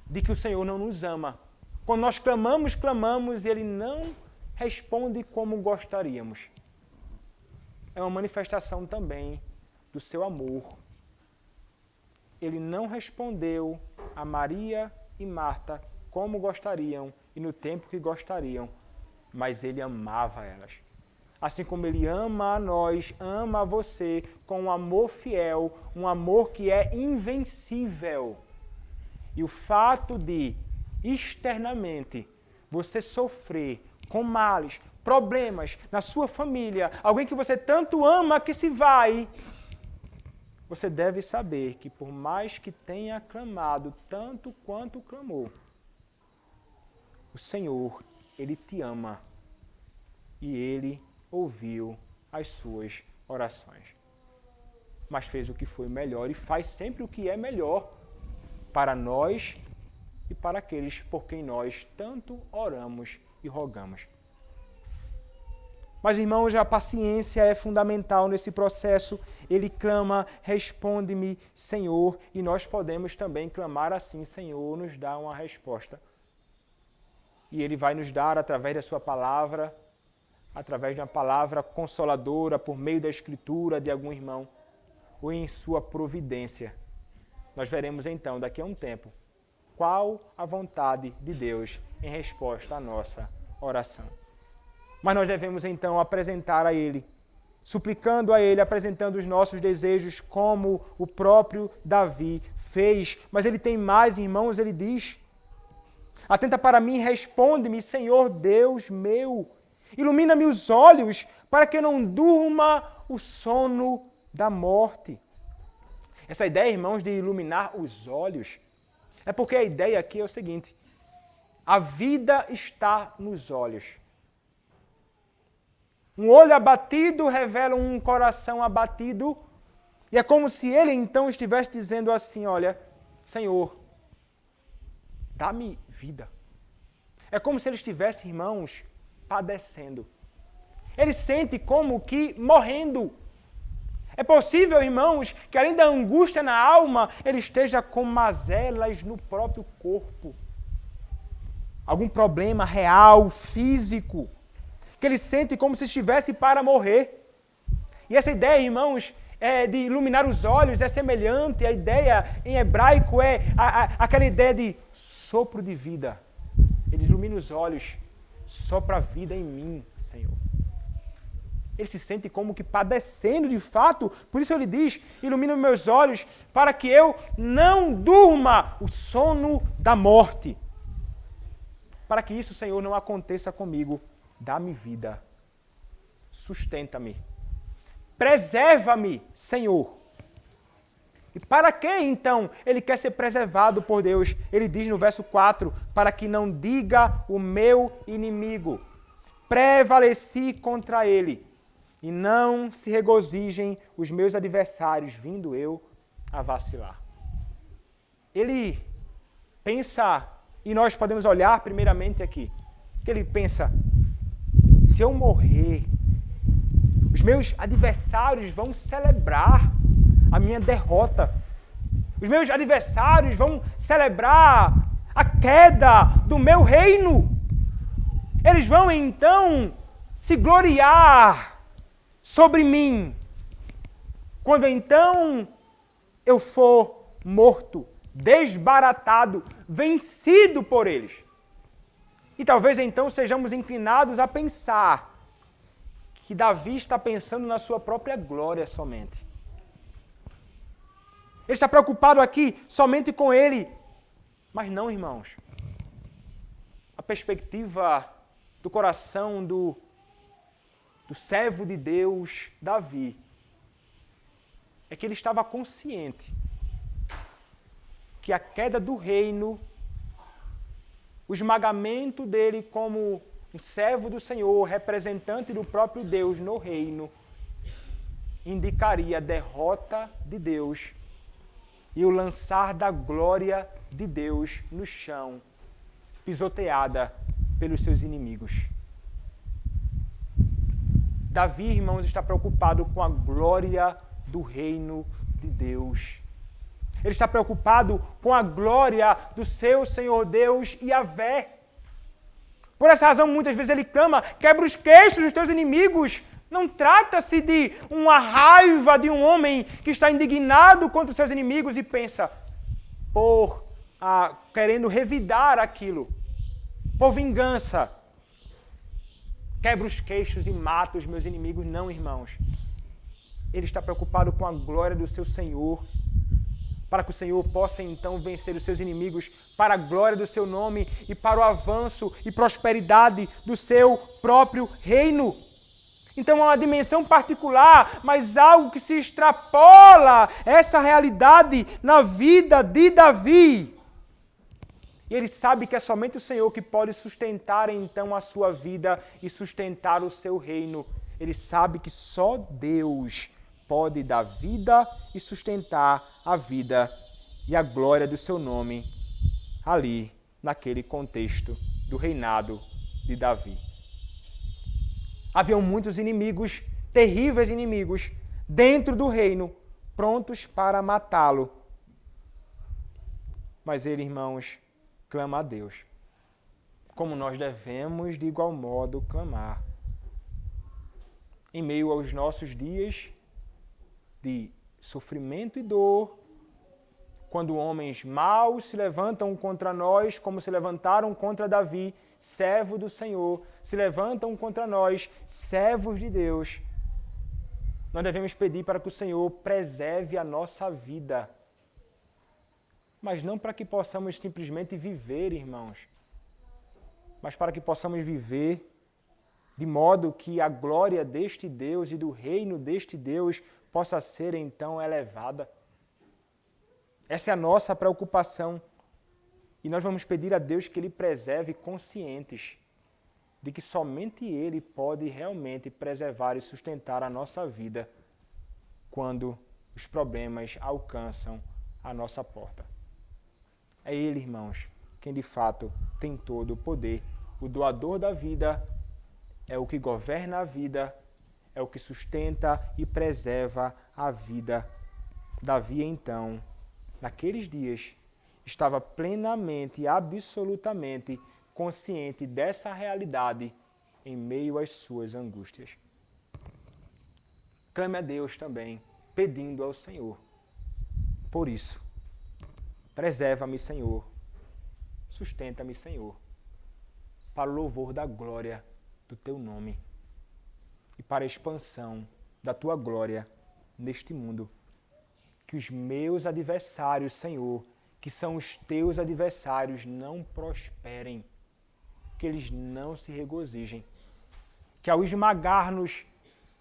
de que o Senhor não nos ama. Quando nós clamamos e Ele não responde como gostaríamos. É uma manifestação também do seu amor. Ele não respondeu a Maria e Marta como gostariam e no tempo que gostariam, mas Ele amava elas. Assim como Ele ama a nós, ama a você com um amor fiel, um amor que é invencível. E o fato de, externamente, você sofrer com males, problemas na sua família, alguém que você tanto ama que se vai, você deve saber que por mais que tenha clamado tanto quanto clamou, o Senhor, Ele te ama e Ele ouviu as suas orações. Mas fez o que foi melhor e faz sempre o que é melhor para nós e para aqueles por quem nós tanto oramos e rogamos. Mas, irmãos, a paciência é fundamental nesse processo. Ele clama, responde-me, Senhor, e nós podemos também clamar assim, Senhor, nos dá uma resposta. e Ele vai nos dar através da sua palavra, através de uma palavra consoladora, por meio da escritura de algum irmão, ou em sua providência. Nós veremos então, daqui a um tempo, qual a vontade de Deus em resposta à nossa oração. Mas nós devemos então apresentar a Ele, suplicando a Ele, apresentando os nossos desejos, como o próprio Davi fez. Mas ele tem mais, irmãos, ele diz: atenta para mim, responde-me, Senhor Deus meu, ilumina-me os olhos, para que eu não durma o sono da morte. Essa ideia, irmãos, de iluminar os olhos, é porque a ideia aqui é o seguinte: a vida está nos olhos. Um olho abatido revela um coração abatido, e é como se ele então estivesse dizendo assim: olha, Senhor, dá-me vida. É como se ele estivesse, irmãos, padecendo. Ele sente como que morrendo. É possível, irmãos, que além da angústia na alma, ele esteja com mazelas no próprio corpo. Algum problema real, físico, que ele sente como se estivesse para morrer. E essa ideia, irmãos, de iluminar os olhos é semelhante, a ideia em hebraico é aquela ideia de sopro de vida. Ele ilumina os olhos, sopra a vida em mim, Senhor. Ele se sente como que padecendo de fato, por isso ele diz: ilumina meus olhos para que eu não durma o sono da morte. Para que isso, Senhor, não aconteça comigo, dá-me vida, sustenta-me, preserva-me, Senhor. E para que então ele quer ser preservado por Deus? Ele diz no verso 4, para que não diga o meu inimigo, prevaleci contra ele, e não se regozijem os meus adversários, vindo eu a vacilar. Ele pensa, e nós podemos olhar primeiramente aqui, que ele pensa: se eu morrer, os meus adversários vão celebrar a minha derrota. Os meus adversários vão celebrar a queda do meu reino. Eles vão então se gloriar sobre mim, quando então eu for morto, desbaratado, vencido por eles. E talvez então sejamos inclinados a pensar que Davi está pensando na sua própria glória somente. Ele está preocupado aqui somente com ele. Mas não, irmãos. A perspectiva do coração do servo de Deus, Davi, é que ele estava consciente que a queda do reino, o esmagamento dele como um servo do Senhor, representante do próprio Deus no reino, indicaria a derrota de Deus e o lançar da glória de Deus no chão, pisoteada pelos seus inimigos. Davi, irmãos, está preocupado com a glória do reino de Deus. Ele está preocupado com a glória do seu Senhor Deus Yahvé. Por essa razão, muitas vezes ele clama: quebra os queixos dos teus inimigos. Não trata-se de uma raiva de um homem que está indignado contra os seus inimigos e pensa, querendo revidar aquilo, por vingança, quebra os queixos e mata os meus inimigos. Não, irmãos. Ele está preocupado com a glória do seu Senhor, para que o Senhor possa então vencer os seus inimigos, para a glória do seu nome e para o avanço e prosperidade do seu próprio reino. Então é uma dimensão particular, mas algo que se extrapola essa realidade na vida de Davi. E ele sabe que é somente o Senhor que pode sustentar então a sua vida e sustentar o seu reino. Ele sabe que só Deus pode dar vida e sustentar a vida e a glória do seu nome ali, naquele contexto do reinado de Davi. Haviam muitos inimigos, terríveis inimigos, dentro do reino, prontos para matá-lo. Mas ele, irmãos, clama a Deus. como nós devemos de igual modo clamar. Em meio aos nossos dias de sofrimento e dor, quando homens maus se levantam contra nós, como se levantaram contra Davi, servo do Senhor, se levantam contra nós, servos de Deus, nós devemos pedir para que o Senhor preserve a nossa vida. Mas não para que possamos simplesmente viver, irmãos, mas para que possamos viver de modo que a glória deste Deus e do reino deste Deus possa ser então elevada. Essa é a nossa preocupação. E nós vamos pedir a Deus que Ele preserve, conscientes de que somente Ele pode realmente preservar e sustentar a nossa vida quando os problemas alcançam a nossa porta. É Ele, irmãos, quem de fato tem todo o poder. O doador da vida é o que governa a vida, é o que sustenta e preserva a vida. Davi, então, naqueles dias, estava plenamente e absolutamente consciente dessa realidade em meio às suas angústias. Clame a Deus também, pedindo ao Senhor. Por isso, preserva-me, Senhor, sustenta-me, Senhor, para o louvor da glória do Teu nome e para a expansão da Tua glória neste mundo. Que os meus adversários, Senhor, que são os Teus adversários, não prosperem, que eles não se regozijem, que ao esmagar-nos,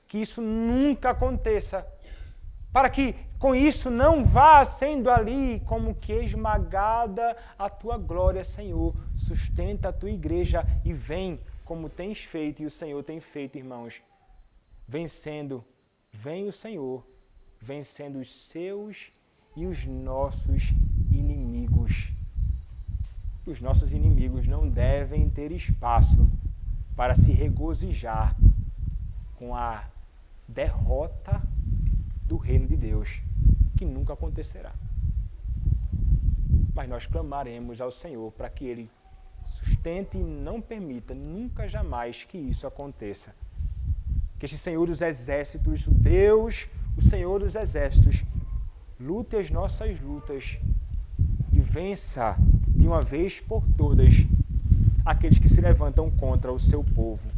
que isso nunca aconteça, para que com isso não vá sendo ali como que esmagada a Tua glória, Senhor. Sustenta a Tua igreja e vem como tens feito e o Senhor tem feito, irmãos. Vem o Senhor, vencendo os seus e os nossos inimigos. Os nossos inimigos não devem ter espaço para se regozijar com a derrota do reino de Deus, que nunca acontecerá. Mas nós clamaremos ao Senhor para que Ele sustente e não permita nunca jamais que isso aconteça. Que este Senhor dos Exércitos, o Deus, o Senhor dos Exércitos, lute as nossas lutas e vença de uma vez por todas aqueles que se levantam contra o seu povo,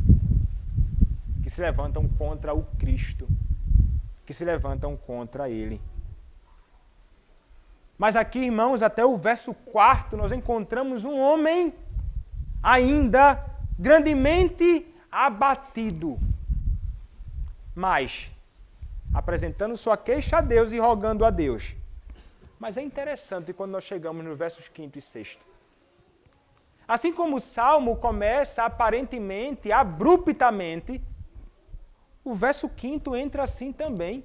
que se levantam contra o Cristo, que se levantam contra Ele. Mas aqui, irmãos, até o verso 4, nós encontramos um homem ainda grandemente abatido, mas apresentando sua queixa a Deus e rogando a Deus. Mas é interessante quando nós chegamos nos versos 5º e 6º. Assim como o Salmo começa aparentemente, abruptamente, o verso 5º entra assim também.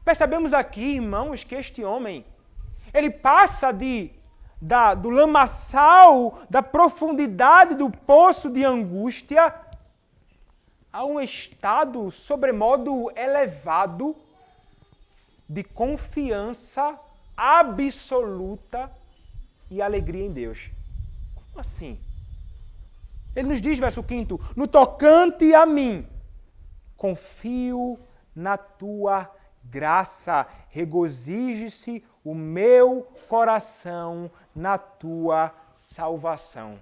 Percebemos aqui, irmãos, que este homem, ele passa do lamaçal, da profundidade do poço de angústia, a um estado sobremodo elevado de confiança absoluta e alegria em Deus. Como assim? Ele nos diz, verso 5º, no tocante a mim, confio na Tua graça, regozije-se o meu coração na Tua salvação.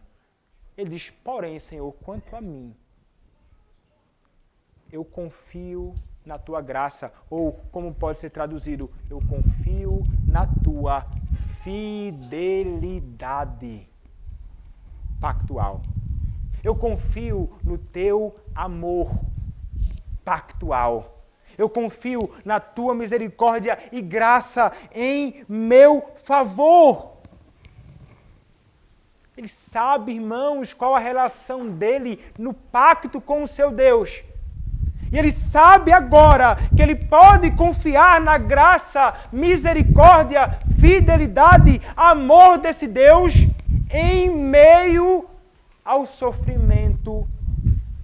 Ele diz, porém, Senhor, quanto a mim, eu confio na Tua graça, ou como pode ser traduzido, eu confio na Tua fidelidade pactual. Eu confio no Teu amor pactual. Eu confio na Tua misericórdia e graça em meu favor. Ele sabe, irmãos, qual a relação dele no pacto com o seu Deus. E ele sabe agora que ele pode confiar na graça, misericórdia, fidelidade, amor desse Deus em meio ao sofrimento,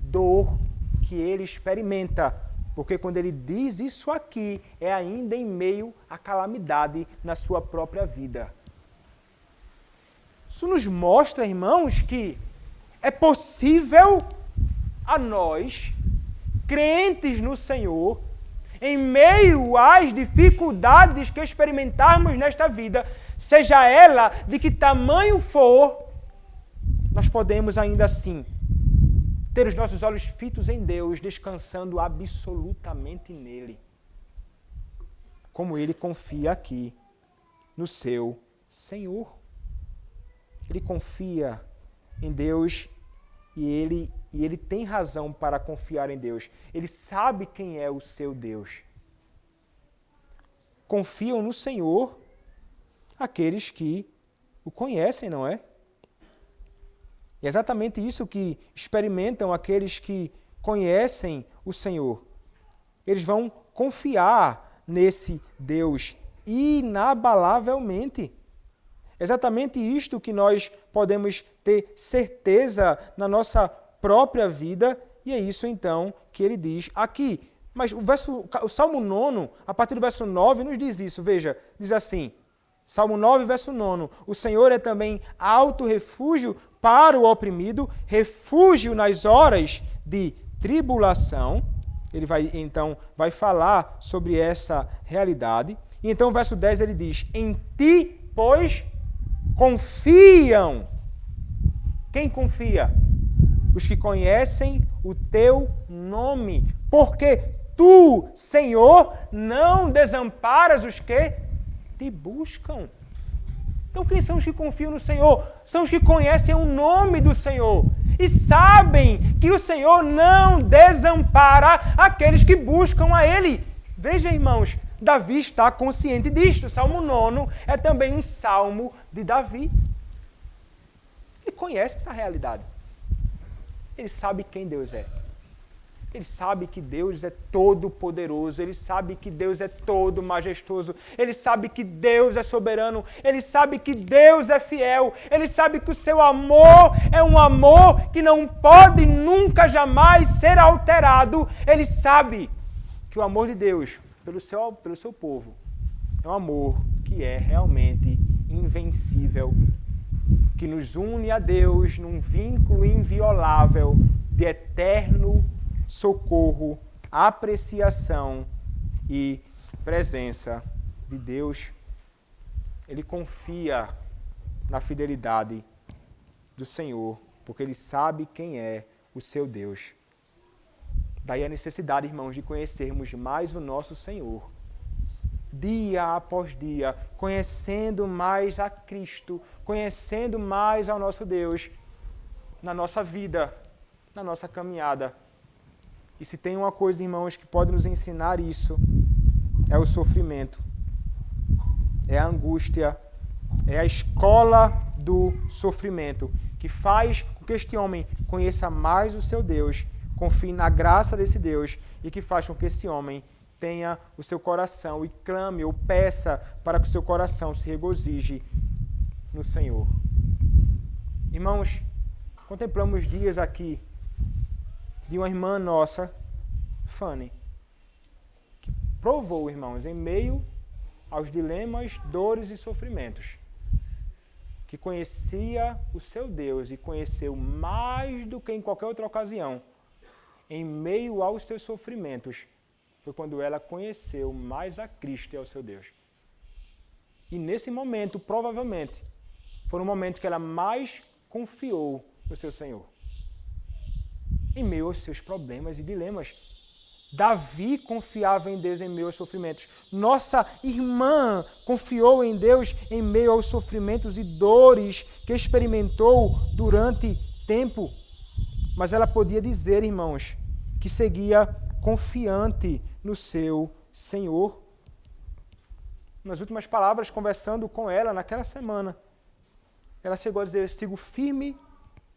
dor que ele experimenta. Porque quando ele diz isso aqui, é ainda em meio à calamidade na sua própria vida. Isso nos mostra, irmãos, que é possível a nós, crentes no Senhor, em meio às dificuldades que experimentarmos nesta vida, seja ela de que tamanho for, nós podemos ainda assim ter os nossos olhos fitos em Deus, descansando absolutamente nele. Como ele confia aqui no seu Senhor. Ele confia em Deus e ele tem razão para confiar em Deus. Ele sabe quem é o seu Deus. Confiam no Senhor aqueles que o conhecem, não é? E é exatamente isso que experimentam aqueles que conhecem o Senhor. Eles vão confiar nesse Deus inabalavelmente. É exatamente isto que nós podemos ter certeza na nossa própria vida, e é isso então que ele diz aqui. Mas o Salmo 9, a partir do verso 9, nos diz isso. Veja, diz assim, Salmo 9, verso 9, o Senhor é também alto refúgio para o oprimido, refúgio nas horas de tribulação. Ele vai falar sobre essa realidade. E então o verso 10 ele diz, em ti, pois, confiam. Quem confia? Os que conhecem o teu nome. Porque tu, Senhor, não desamparas os que te buscam. Então quem são os que confiam no Senhor? São os que conhecem o nome do Senhor e sabem que o Senhor não desampara aqueles que buscam a Ele. Veja, irmãos, Davi está consciente disto. O Salmo 9 é também um salmo de Davi. Ele conhece essa realidade. Ele sabe quem Deus é. Ele sabe que Deus é todo poderoso, ele sabe que Deus é todo majestoso, ele sabe que Deus é soberano, ele sabe que Deus é fiel, ele sabe que o seu amor é um amor que não pode nunca, jamais ser alterado. Ele sabe que o amor de Deus pelo seu povo é um amor que é realmente invencível, que nos une a Deus num vínculo inviolável de eterno socorro, apreciação e presença de Deus. Ele confia na fidelidade do Senhor, porque ele sabe quem é o seu Deus. Daí a necessidade, irmãos, de conhecermos mais o nosso Senhor, dia após dia, conhecendo mais a Cristo, conhecendo mais ao nosso Deus, na nossa vida, na nossa caminhada. E se tem uma coisa, irmãos, que pode nos ensinar isso, é o sofrimento, é a angústia, é a escola do sofrimento, que faz com que este homem conheça mais o seu Deus, confie na graça desse Deus e que faz com que esse homem tenha o seu coração e clame ou peça para que o seu coração se regozije no Senhor. Irmãos, contemplamos dias aqui de uma irmã nossa, Fanny, que provou, irmãos, em meio aos dilemas, dores e sofrimentos, que conhecia o seu Deus e conheceu mais do que em qualquer outra ocasião, em meio aos seus sofrimentos, foi quando ela conheceu mais a Cristo e ao seu Deus. E nesse momento, provavelmente, foi no momento que ela mais confiou no seu Senhor, em meio aos seus problemas e dilemas. Davi confiava em Deus em meio aos sofrimentos. Nossa irmã confiou em Deus em meio aos sofrimentos e dores que experimentou durante tempo. Mas ela podia dizer, irmãos, que seguia confiante no seu Senhor. Nas últimas palavras, conversando com ela naquela semana, ela chegou a dizer, eu sigo firme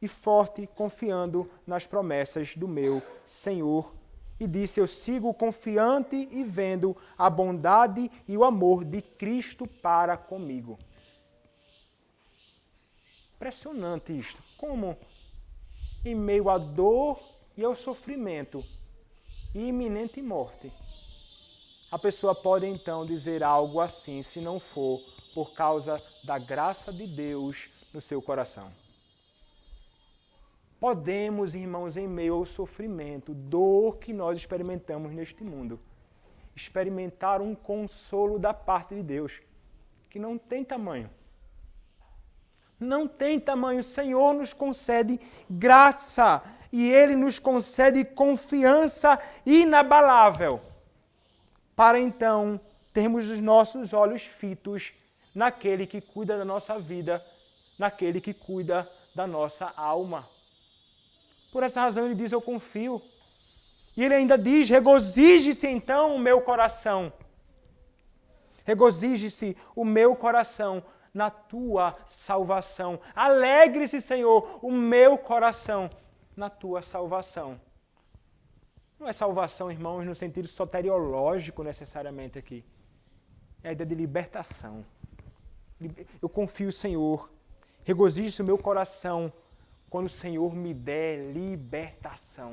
e forte, confiando nas promessas do meu Senhor. E disse, eu sigo confiante e vendo a bondade e o amor de Cristo para comigo. Impressionante isto. Como em meio à dor e ao sofrimento e iminente morte, a pessoa pode então dizer algo assim, se não for por causa da graça de Deus no seu coração. Podemos, irmãos, em meio ao sofrimento, dor que nós experimentamos neste mundo, experimentar um consolo da parte de Deus, que não tem tamanho. Não tem tamanho. O Senhor nos concede graça e Ele nos concede confiança inabalável para então termos os nossos olhos fitos naquele que cuida da nossa vida, naquele que cuida da nossa alma. Por essa razão ele diz, eu confio. E ele ainda diz, regozije-se então o meu coração. Regozije-se o meu coração na tua salvação. Alegre-se, Senhor, o meu coração na tua salvação. Não é salvação, irmãos, no sentido soteriológico necessariamente aqui. É a ideia de libertação. Eu confio, Senhor. Regozije-se o meu coração quando o Senhor me der libertação.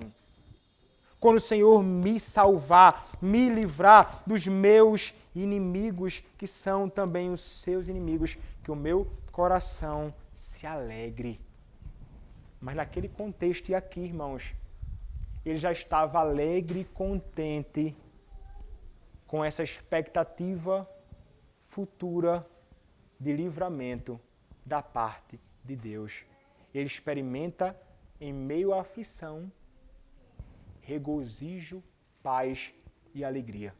Quando o Senhor me salvar, me livrar dos meus inimigos, que são também os seus inimigos, que o meu coração se alegre. Mas naquele contexto e aqui, irmãos, ele já estava alegre e contente com essa expectativa futura de livramento da parte de Deus. Ele experimenta em meio à aflição regozijo, paz e alegria.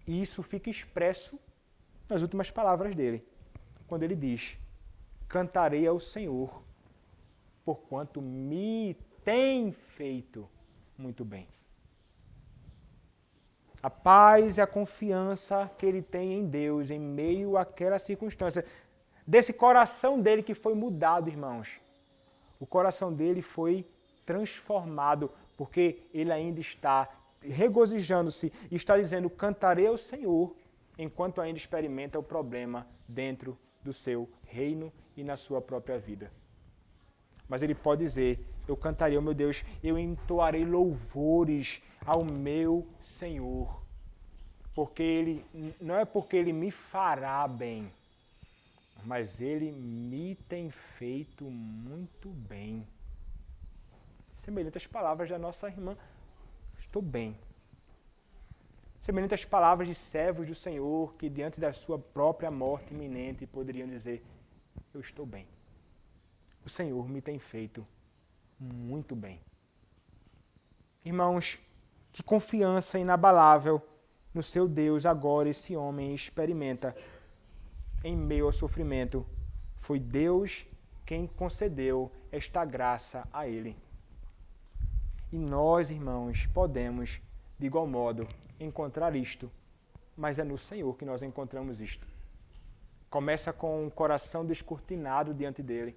E isso fica expresso nas últimas palavras dele, quando ele diz, cantarei ao Senhor, porquanto me tem feito muito bem. A paz e a confiança que ele tem em Deus, em meio àquela circunstância, desse coração dele que foi mudado, irmãos. O coração dele foi transformado, porque ele ainda está regozijando-se e está dizendo, cantarei ao Senhor, enquanto ainda experimenta o problema dentro do seu reino e na sua própria vida. Mas ele pode dizer, eu cantarei ao meu Deus, eu entoarei louvores ao meu Senhor, porque ele, não é porque ele me fará bem, mas ele me tem feito muito bem. Semelhante às palavras da nossa irmã, estou bem. Semelhante às palavras de servos do Senhor, que diante da sua própria morte iminente poderiam dizer, eu estou bem. O Senhor me tem feito muito bem. Irmãos, que confiança inabalável no seu Deus agora esse homem experimenta em meio ao sofrimento. Foi Deus quem concedeu esta graça a ele. E nós, irmãos, podemos, de igual modo, encontrar isto, mas é no Senhor que nós encontramos isto. Começa com um coração descortinado diante dele.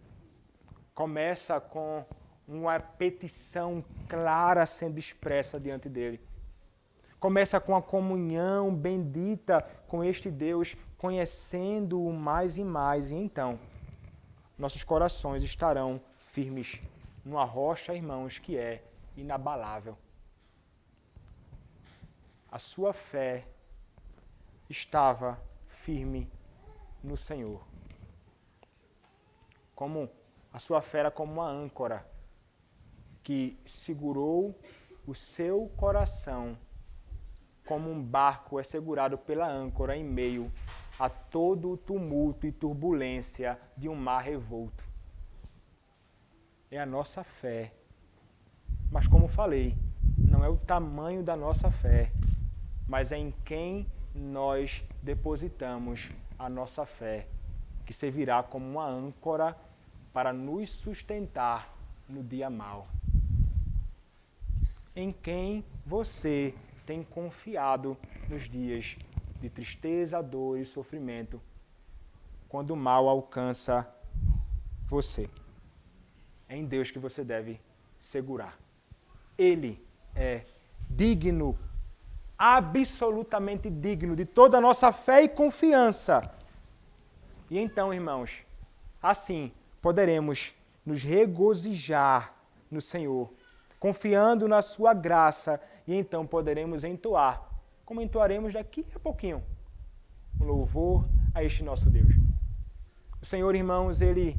Começa com uma petição clara sendo expressa diante dele. Começa com a comunhão bendita com este Deus, conhecendo-o mais e mais. E então, nossos corações estarão firmes numa rocha, irmãos, que é inabalável. A sua fé estava firme no Senhor. Como a sua fé era como uma âncora que segurou o seu coração, como um barco é segurado pela âncora em meio a todo o tumulto e turbulência de um mar revolto. É a nossa fé. Mas como falei, não é o tamanho da nossa fé, mas é em quem nós depositamos a nossa fé, que servirá como uma âncora para nos sustentar no dia mau. Em quem você tem confiado nos dias de tristeza, dor e sofrimento, quando o mal alcança você. É em Deus que você deve segurar. Ele é digno, absolutamente digno de toda a nossa fé e confiança. E então, irmãos, assim poderemos nos regozijar no Senhor, confiando na sua graça, e então poderemos entoar, como entoaremos daqui a pouquinho, um louvor a este nosso Deus. O Senhor, irmãos, Ele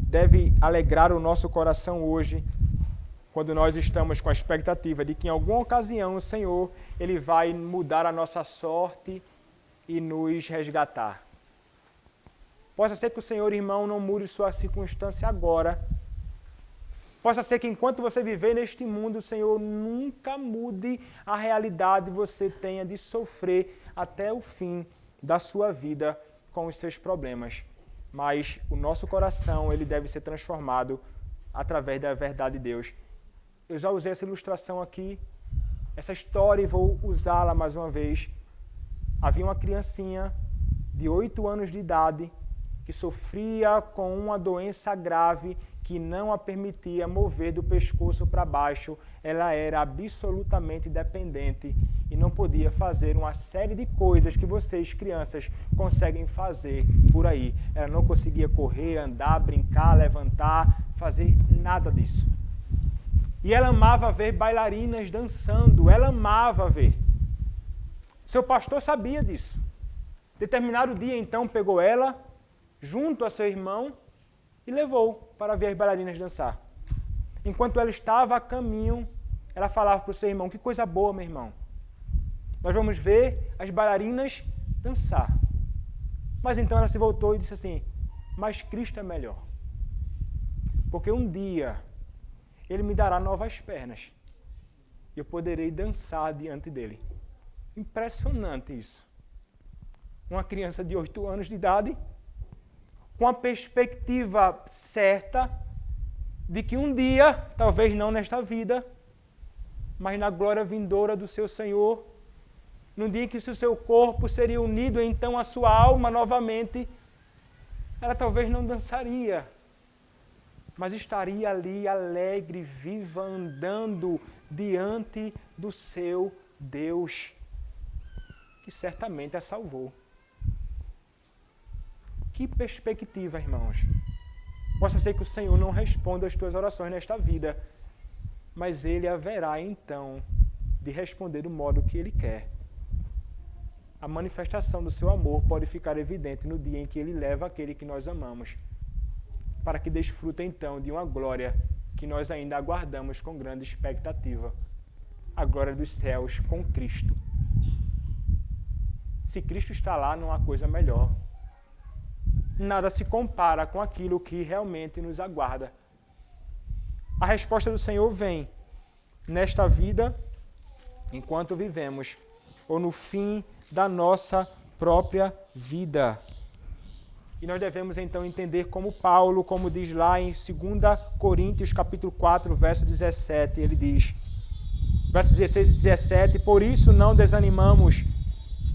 deve alegrar o nosso coração hoje, quando nós estamos com a expectativa de que em alguma ocasião o Senhor, Ele vai mudar a nossa sorte e nos resgatar. Possa ser que o Senhor, irmão, não mude sua circunstância agora. Possa ser que enquanto você viver neste mundo, o Senhor nunca mude a realidade que você tenha de sofrer até o fim da sua vida com os seus problemas. Mas o nosso coração, ele deve ser transformado através da verdade de Deus. Eu já usei essa ilustração aqui, essa história, e vou usá-la mais uma vez. Havia uma criancinha de 8 anos de idade que sofria com uma doença grave que não a permitia mover do pescoço para baixo. Ela era absolutamente dependente e não podia fazer uma série de coisas que vocês, crianças, conseguem fazer por aí. Ela não conseguia correr, andar, brincar, levantar, fazer nada disso. E ela amava ver bailarinas dançando, ela amava ver. Seu pastor sabia disso. Determinado dia, então, pegou ela, junto a seu irmão, e levou para ver as bailarinas dançar. Enquanto ela estava a caminho, ela falava para o seu irmão: que coisa boa, meu irmão. Nós vamos ver as bailarinas dançar. Mas então ela se voltou e disse assim: mas Cristo é melhor. Porque um dia Ele me dará novas pernas e eu poderei dançar diante dele. Impressionante isso. Uma criança de 8 anos de idade, com a perspectiva certa de que um dia, talvez não nesta vida, mas na glória vindoura do seu Senhor, no dia em que o seu corpo seria unido então à sua alma novamente, ela talvez não dançaria, mas estaria ali alegre, viva, andando diante do seu Deus, que certamente a salvou. Que perspectiva, irmãos. Possa ser que o Senhor não responda às tuas orações nesta vida, mas Ele haverá então de responder do modo que Ele quer. A manifestação do seu amor pode ficar evidente no dia em que Ele leva aquele que nós amamos, para que desfruta então de uma glória que nós ainda aguardamos com grande expectativa, a glória dos céus com Cristo. Se Cristo está lá, não há coisa melhor. Nada se compara com aquilo que realmente nos aguarda. A resposta do Senhor vem nesta vida, enquanto vivemos, ou no fim da nossa própria vida. E nós devemos então entender como Paulo, como diz lá em 2 Coríntios capítulo 4, verso 17, ele diz, versos 16 e 17, por isso não desanimamos.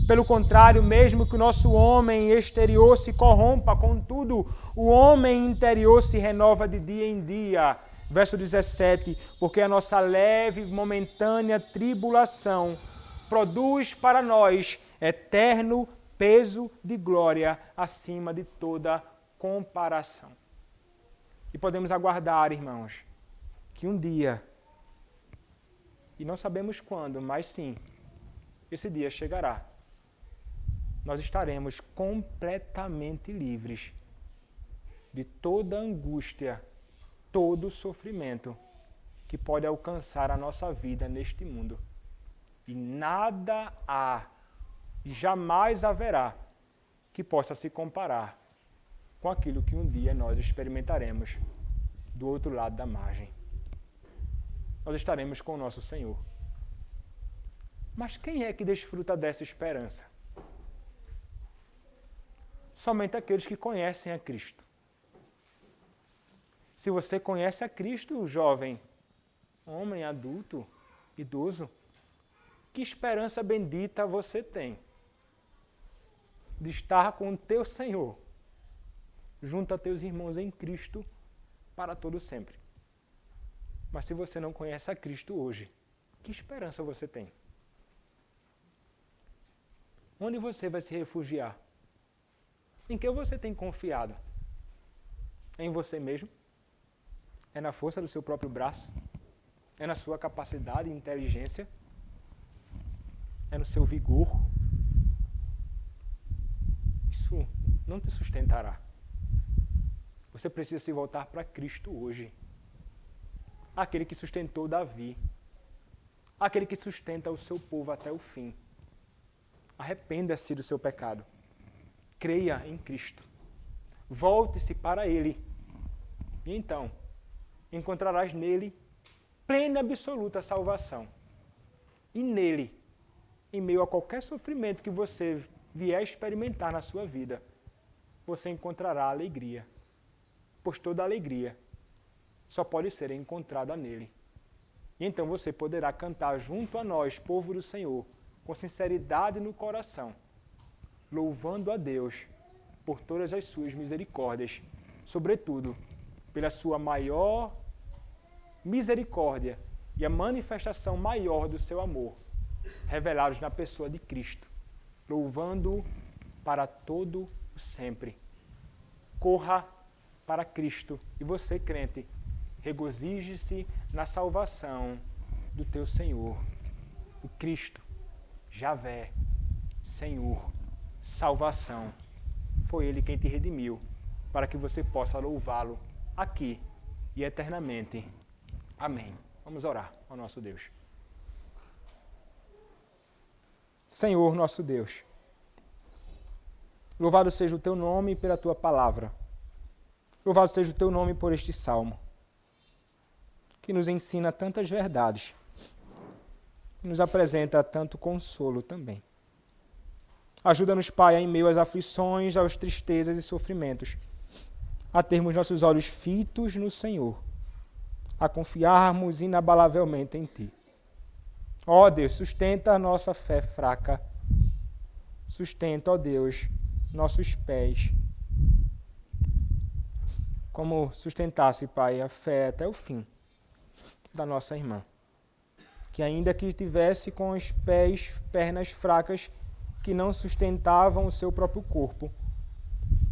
Pelo contrário, mesmo que o nosso homem exterior se corrompa, contudo, o homem interior se renova de dia em dia. Verso 17, porque a nossa leve e momentânea tribulação produz para nós eterno peso de glória acima de toda comparação. E podemos aguardar, irmãos, que um dia, e não sabemos quando, mas sim, esse dia chegará. Nós estaremos completamente livres de toda angústia, todo sofrimento que pode alcançar a nossa vida neste mundo. E nada há, e jamais haverá, que possa se comparar com aquilo que um dia nós experimentaremos do outro lado da margem. Nós estaremos com o nosso Senhor. Mas quem é que desfruta dessa esperança? Somente aqueles que conhecem a Cristo. Se você conhece a Cristo, jovem, homem, adulto, idoso, que esperança bendita você tem de estar com o teu Senhor, junto a teus irmãos em Cristo, para todo sempre. Mas se você não conhece a Cristo hoje, que esperança você tem? Onde você vai se refugiar? Em que você tem confiado? Em você mesmo? É na força do seu próprio braço? É na sua capacidade e inteligência? É no seu vigor? Isso não te sustentará. Você precisa se voltar para Cristo hoje. Aquele que sustentou Davi. Aquele que sustenta o seu povo até o fim. Arrependa-se do seu pecado. Creia em Cristo. Volte-se para Ele. E então, encontrarás nele plena e absoluta salvação. E nele, em meio a qualquer sofrimento que você vier experimentar na sua vida, você encontrará alegria. Pois toda alegria só pode ser encontrada nele. E então você poderá cantar junto a nós, povo do Senhor, com sinceridade no coração, louvando a Deus por todas as suas misericórdias, sobretudo pela sua maior misericórdia e a manifestação maior do seu amor, revelados na pessoa de Cristo, louvando-o para todo o sempre. Corra para Cristo e você, crente, regozije-se na salvação do teu Senhor, o Cristo, Javé, Senhor, salvação. Foi Ele quem te redimiu, para que você possa louvá-lo aqui e eternamente. Amém. Vamos orar ao nosso Deus. Senhor, nosso Deus, louvado seja o teu nome pela tua palavra. Louvado seja o teu nome por este salmo, que nos ensina tantas verdades, que nos apresenta tanto consolo também. Ajuda-nos, Pai, em meio às aflições, às tristezas e sofrimentos, a termos nossos olhos fitos no Senhor, a confiarmos inabalavelmente em Ti. Ó Deus, sustenta a nossa fé fraca, sustenta, ó Deus, nossos pés, como sustentasse, Pai, a fé até o fim da nossa irmã, que ainda que estivesse com os pés, pernas fracas, que não sustentavam o seu próprio corpo,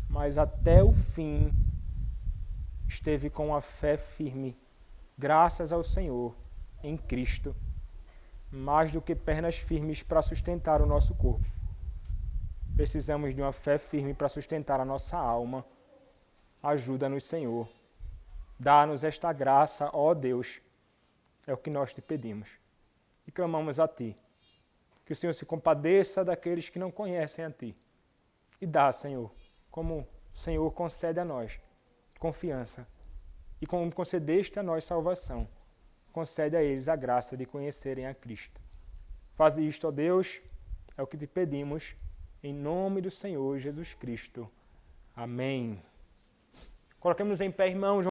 mas até o fim esteve com a fé firme, graças ao Senhor, em Cristo, mais do que pernas firmes para sustentar o nosso corpo. Precisamos de uma fé firme para sustentar a nossa alma. Ajuda-nos, Senhor. Dá-nos esta graça, ó Deus. É o que nós te pedimos. E clamamos a Ti. Que o Senhor se compadeça daqueles que não conhecem a Ti. E dá, Senhor, como o Senhor concede a nós confiança. E como concedeste a nós salvação, concede a eles a graça de conhecerem a Cristo. Faz isto, ó Deus, é o que te pedimos, em nome do Senhor Jesus Cristo. Amém. Coloquemos em pé, irmãos.